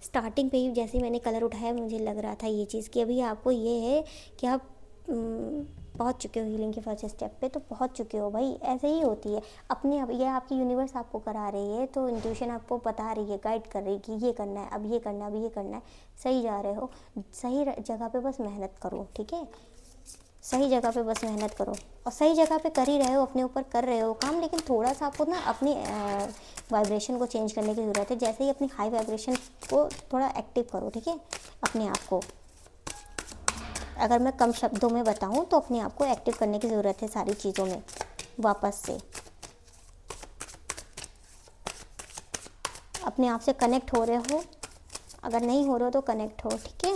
[SPEAKER 1] स्टार्टिंग पे ही जैसे ही मैंने कलर उठाया मुझे लग रहा था ये चीज़ कि अभी आपको ये है कि आप पहुंच चुके हो हीलिंग के फर्स्ट स्टेप पे, तो पहुंच चुके हो भाई, ऐसे ही होती है अपने आप, ये आपकी यूनिवर्स आपको करा रही है, तो इंट्यूशन आपको बता रही है, गाइड कर रही है कि ये करना है, अब ये करना है, अब ये करना है, सही जा रहे हो, सही जगह पे बस मेहनत करो, ठीक है, सही जगह पे बस मेहनत करो, और सही जगह पे कर ही रहे हो, अपने ऊपर कर रहे हो काम, लेकिन थोड़ा सा आपको ना अपनी वाइब्रेशन को चेंज करने की ज़रूरत है, जैसे ही अपनी हाई वाइब्रेशन को थोड़ा एक्टिव करो, ठीक है, अपने आप को, अगर मैं कम शब्दों में बताऊं तो अपने आप को एक्टिव करने की ज़रूरत है सारी चीज़ों में, वापस से अपने आप से कनेक्ट हो रहे हो, अगर नहीं हो रहे हो तो कनेक्ट हो, ठीक है,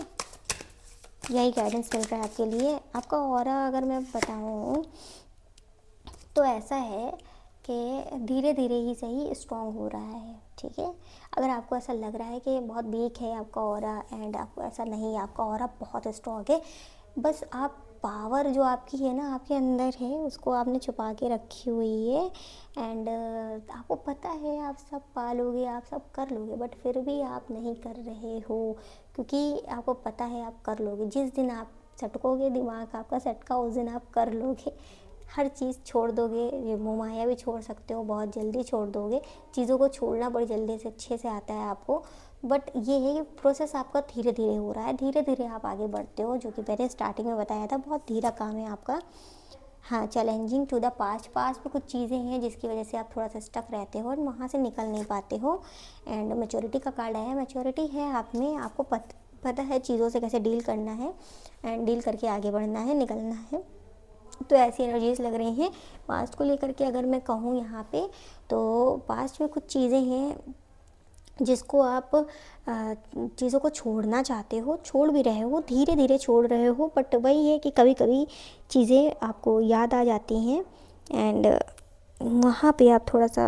[SPEAKER 1] यही गाइडेंस मिल रहा है आपके लिए। आपका ऑरा अगर मैं बताऊं तो ऐसा है कि धीरे धीरे ही सही स्ट्रॉन्ग हो रहा है, ठीक है, अगर आपको ऐसा लग रहा है कि बहुत वीक है आपका ऑरा, एंड आपको ऐसा नहीं है, आपका ऑरा बहुत स्ट्रॉन्ग है, बस आप पावर जो आपकी है ना, आपके अंदर है, उसको आपने छुपा के रखी हुई है, एंड आपको पता है आप सब पा लोगे, आप सब कर लोगे, बट फिर भी आप नहीं कर रहे हो, क्योंकि आपको पता है आप कर लोगे, जिस दिन आप सटकोगे, दिमाग आपका सटका, उस दिन आप कर लोगे, हर चीज़ छोड़ दोगे, ये मोह माया भी छोड़ सकते हो, बहुत जल्दी छोड़ दोगे, चीज़ों को छोड़ना बड़ी जल्दी से अच्छे से आता है आपको, बट ये है कि प्रोसेस आपका धीरे धीरे हो रहा है, धीरे धीरे आप आगे बढ़ते हो, जो कि मैंने स्टार्टिंग में बताया था, बहुत धीरा काम है आपका। हाँ, चैलेंजिंग टू द पास्ट में कुछ चीज़ें हैं जिसकी वजह से आप थोड़ा सा स्टक रहते हो और वहाँ से निकल नहीं पाते हो, एंड मैच्योरिटी का कार्ड आया है, मैच्योरिटी है आप में, आपको पता है चीज़ों से कैसे डील करना है, एंड डील करके आगे बढ़ना है, निकलना है, तो ऐसी एनर्जीज लग रही हैं। पास्ट को लेकर के अगर मैं कहूँ यहाँ पे, तो पास्ट में कुछ चीज़ें हैं जिसको आप चीज़ों को छोड़ना चाहते हो, छोड़ भी रहे हो, धीरे धीरे छोड़ रहे हो, बट वही है कि कभी कभी चीज़ें आपको याद आ जाती हैं एंड वहाँ पे आप थोड़ा सा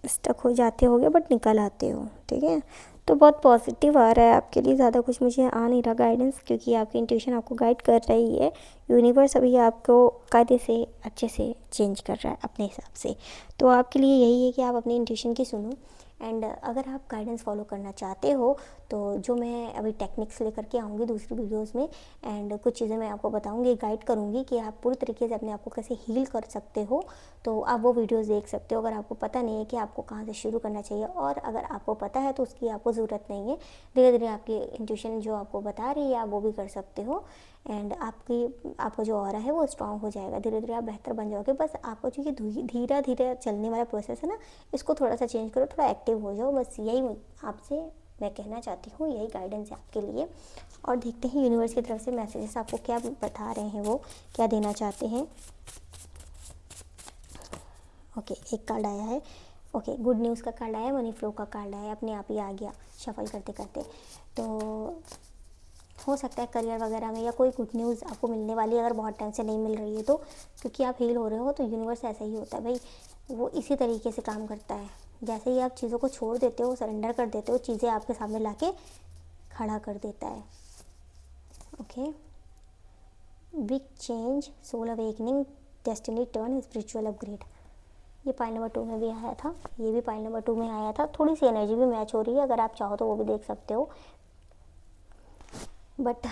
[SPEAKER 1] स्टक हो जाते होगे बट निकल आते हो। ठीक है, तो बहुत पॉजिटिव आ रहा है आपके लिए, ज़्यादा कुछ मुझे आ नहीं रहा गाइडेंस, क्योंकि आपकी इंट्यूशन आपको गाइड कर रही है। यूनिवर्स अभी आपको कायदे से अच्छे से चेंज कर रहा है अपने हिसाब से। तो आपके लिए यही है कि आप अपनी इंट्यूशन की सुनो। एंड अगर आप गाइडेंस फॉलो करना चाहते हो तो जो मैं अभी टेक्निक्स लेकर के आऊँगी दूसरी वीडियोस में, एंड कुछ चीज़ें मैं आपको बताऊँगी, गाइड करूँगी कि आप पूरी तरीके से अपने आप को कैसे हील कर सकते हो, तो आप वो वीडियोस देख सकते हो। अगर आपको पता नहीं है कि आपको कहाँ से शुरू करना चाहिए, और अगर आपको पता है तो उसकी आपको ज़रूरत नहीं है, धीरे धीरे आपकी इंट्यूशन जो आपको बता रही है आप वो भी कर सकते हो। एंड आपका जो ऑरा है वो स्ट्रांग हो जाएगा, धीरे धीरे आप बेहतर बन जाओगे। बस आपको जो ये धीरे धीरे चलने वाला प्रोसेस है ना, इसको थोड़ा सा चेंज करो, थोड़ा एक्टिव हो जाओ, बस यही आपसे मैं कहना चाहती हूँ, यही गाइडेंस है आपके लिए। और देखते हैं यूनिवर्स की तरफ से मैसेजेस आपको क्या बता रहे हैं, वो क्या देना चाहते हैं। ओके, एक कार्ड आया है। ओके, गुड न्यूज़ का कार्ड आया, मनी फ्लो का कार्ड आया, अपने आप ही आ गया शफल करते करते। तो हो सकता है करियर वगैरह में या कोई गुड न्यूज़ आपको मिलने वाली है, अगर बहुत टाइम से नहीं मिल रही है तो, क्योंकि आप हील हो रहे हो। तो यूनिवर्स ऐसा ही होता है भाई, वो इसी तरीके से काम करता है। जैसे ही आप चीज़ों को छोड़ देते हो, सरेंडर कर देते हो, चीज़ें आपके सामने लाके खड़ा कर देता है। Okay, big change, soul awakening, destiny turn, spiritual upgrade, ये पाइल नंबर 2 में भी आया था, ये भी पाइल नंबर 2 में आया था। थोड़ी सी एनर्जी भी मैच हो रही है, अगर आप चाहो तो वो भी देख सकते हो। बट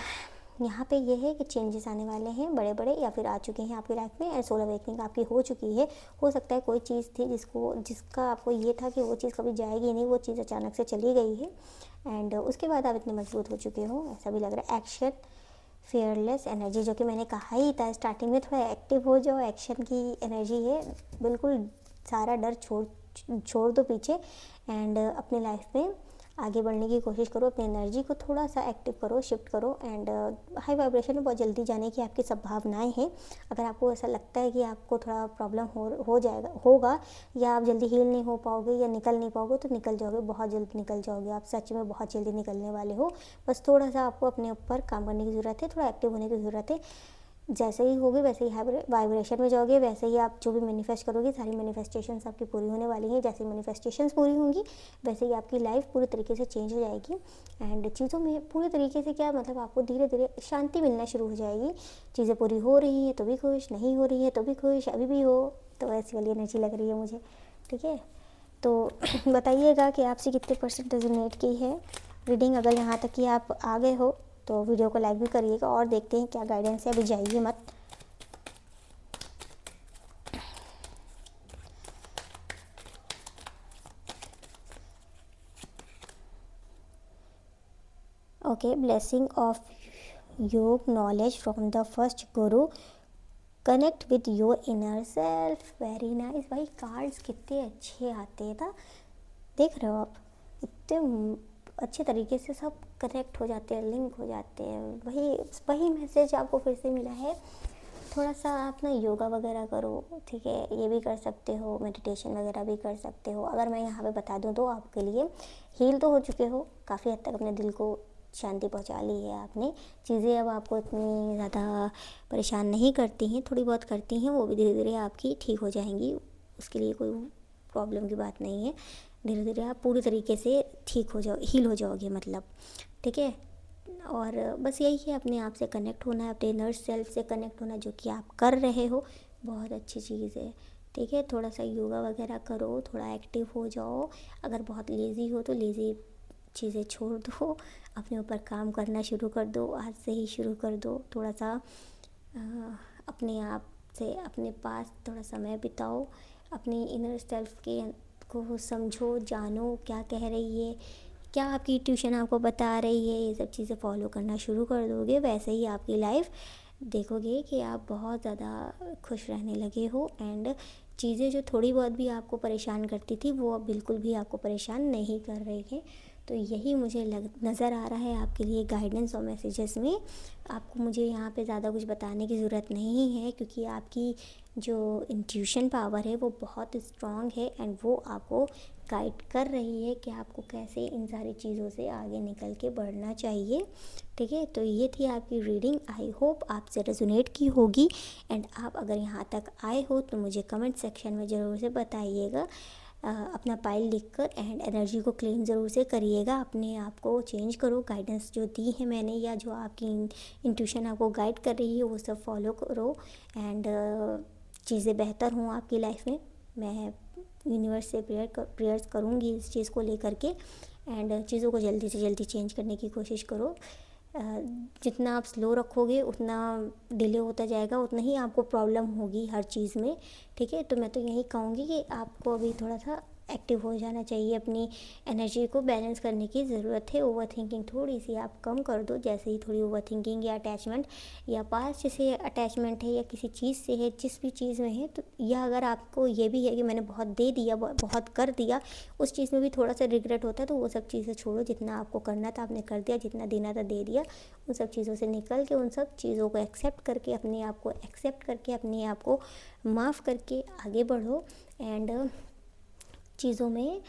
[SPEAKER 1] यहाँ पे ये है कि चेंजेस आने वाले हैं बड़े बड़े, या फिर आ चुके हैं आपकी लाइफ में, एंड सोल अवेकनिंग आपकी हो चुकी है। हो सकता है कोई चीज़ थी जिसका आपको ये था कि वो चीज़ कभी जाएगी नहीं, वो चीज़ अचानक से चली गई है, एंड उसके बाद आप इतने मजबूत हो चुके हो, ऐसा भी लग रहा है। एक्शन, फियरलेस एनर्जी, जो कि मैंने कहा ही था स्टार्टिंग में, थोड़ा एक्टिव हो जाओ, एक्शन की एनर्जी है, बिल्कुल सारा डर छोड़ दो पीछे, एंड अपनी लाइफ में आगे बढ़ने की कोशिश करो। अपनी एनर्जी को थोड़ा सा एक्टिव करो, शिफ्ट करो, एंड हाई वाइब्रेशन में बहुत जल्दी जाने की आपकी संभावनाएं हैं। अगर आपको ऐसा लगता है कि आपको थोड़ा प्रॉब्लम होगा, या आप जल्दी हील नहीं हो पाओगे या निकल नहीं पाओगे, तो निकल जाओगे, बहुत जल्दी निकल जाओगे आप, सच में बहुत जल्दी निकलने वाले हो। बस थोड़ा सा आपको अपने ऊपर काम करने की ज़रूरत है, थोड़ा एक्टिव होने की ज़रूरत है। जैसे ही होगे वैसे ही वाइब्रेशन में जाओगे, वैसे ही आप जो भी मैनिफेस्ट करोगे, सारी मैनिफेस्टेशंस आपकी पूरी होने वाली हैं। जैसे मैनिफेस्टेशंस पूरी होंगी वैसे ही आपकी लाइफ पूरी तरीके से चेंज हो जाएगी, एंड चीज़ों में पूरी तरीके से क्या मतलब, आपको धीरे धीरे शांति मिलना शुरू हो जाएगी। चीज़ें पूरी हो रही हैं तो भी खुश, नहीं हो रही है तो भी खुश, अभी भी हो, तो ऐसी वाली एनर्जी लग रही है मुझे। ठीक है, तो बताइएगा कि आपसे कितने % रेजोनेट की है रीडिंग। अगर यहाँ तक कि आप आ गए हो तो वीडियो को लाइक भी करिएगा, और देखते हैं क्या गाइडेंस है, अभी जाइए मत। ओके, ब्लेसिंग ऑफ योग knowledge from the first Guru, connect with your inner self. Very nice भाई, कार्ड्स कितने अच्छे आते हैं ना, देख रहे हो आप, इतने अच्छे तरीके से सब कनेक्ट हो जाते हैं, लिंक हो जाते हैं। वही मैसेज आपको फिर से मिला है। थोड़ा सा आप ना योगा वगैरह करो, ठीक है, ये भी कर सकते हो, मेडिटेशन वगैरह भी कर सकते हो। अगर मैं यहाँ पे बता दूँ तो आपके लिए हील तो हो चुके हो काफ़ी हद तक, अपने दिल को शांति पहुँचा ली है आपने, चीज़ें अब आपको इतनी ज़्यादा परेशान नहीं करती हैं, थोड़ी बहुत करती हैं, वो भी धीरे धीरे आपकी ठीक हो जाएंगी, उसके लिए कोई प्रॉब्लम की बात नहीं है। धीरे धीरे आप पूरी तरीके से ठीक हो जाओ, हील हो जाओगे मतलब। ठीक है, और बस यही है, अपने आप से कनेक्ट होना है, अपने इनर सेल्फ से कनेक्ट होना, जो कि आप कर रहे हो, बहुत अच्छी चीज़ है। ठीक है, थोड़ा सा योगा वगैरह करो, थोड़ा एक्टिव हो जाओ। अगर बहुत लेज़ी हो तो लेज़ी चीज़ें छोड़ दो, अपने ऊपर काम करना शुरू कर दो, आज से ही शुरू कर दो। थोड़ा सा अपने आप से अपने पास थोड़ा समय बिताओ, अपनी इनर सेल्फ को समझो, जानो क्या कह रही है, क्या आपकी ट्यूशन आपको बता रही है, ये सब चीज़ें फॉलो करना शुरू कर दोगे, वैसे ही आपकी लाइफ देखोगे कि आप बहुत ज़्यादा खुश रहने लगे हो, एंड चीज़ें जो थोड़ी बहुत भी आपको परेशान करती थी वो अब बिल्कुल भी आपको परेशान नहीं कर रही है। तो यही मुझे नज़र आ रहा है आपके लिए गाइडेंस और मैसेजेस में। आपको मुझे यहाँ पे ज़्यादा कुछ बताने की ज़रूरत नहीं है, क्योंकि आपकी जो इंट्यूशन पावर है वो बहुत स्ट्रॉन्ग है एंड वो आपको गाइड कर रही है कि आपको कैसे इन सारी चीज़ों से आगे निकल के बढ़ना चाहिए। ठीक है, तो ये थी आपकी रीडिंग। आई होप आपसे रेजोनेट की होगी एंड आप अगर यहाँ तक आए हो तो मुझे कमेंट सेक्शन में ज़रूर से बताइएगा। अपना पाइल लिखकर एंड एनर्जी को क्लेम ज़रूर से करिएगा, अपने आप को चेंज करो। गाइडेंस जो दी है मैंने या जो आपकी इंट्यूशन आपको गाइड कर रही है वो सब फॉलो करो एंड चीज़ें बेहतर हों आपकी लाइफ में। मैं यूनिवर्स से प्रेयर्स करूँगी इस चीज़ को लेकर के एंड चीज़ों को जल्दी से जल्दी चेंज करने की कोशिश करो। जितना आप स्लो रखोगे उतना डिले होता जाएगा, उतना ही आपको प्रॉब्लम होगी हर चीज़ में। ठीक है, तो मैं तो यही कहूँगी कि आपको अभी थोड़ा सा एक्टिव हो जाना चाहिए, अपनी एनर्जी को बैलेंस करने की ज़रूरत है। ओवर थिंकिंग थोड़ी सी आप कम कर दो। जैसे ही थोड़ी ओवर थिंकिंग या अटैचमेंट या पास्ट से अटैचमेंट है या किसी चीज़ से है, जिस भी चीज़ में है, तो या अगर आपको ये भी है कि मैंने बहुत दे दिया, बहुत कर दिया, उस चीज़ में भी थोड़ा सा रिग्रेट होता है, तो वो सब चीज़ें छोड़ो। जितना आपको करना था आपने कर दिया, जितना देना था दे दिया। उन सब चीज़ों से निकल के, उन सब चीज़ों को एक्सेप्ट करके, अपने आप को एक्सेप्ट करके, अपने आप को माफ़ करके आगे बढ़ो एंड चीज़ों में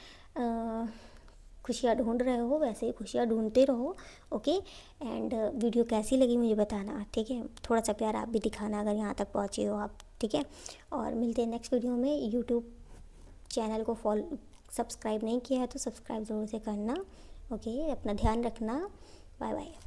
[SPEAKER 1] खुशियाँ ढूंढ रहे हो वैसे ही खुशियाँ ढूंढते रहो। ओके, एंड वीडियो कैसी लगी मुझे बताना। ठीक है, थोड़ा सा प्यार आप भी दिखाना अगर यहाँ तक पहुँचे हो आप। ठीक है, और मिलते हैं नेक्स्ट वीडियो में। यूट्यूब चैनल को सब्सक्राइब नहीं किया है तो सब्सक्राइब ज़रूर से करना। ओके, अपना ध्यान रखना। Bye bye.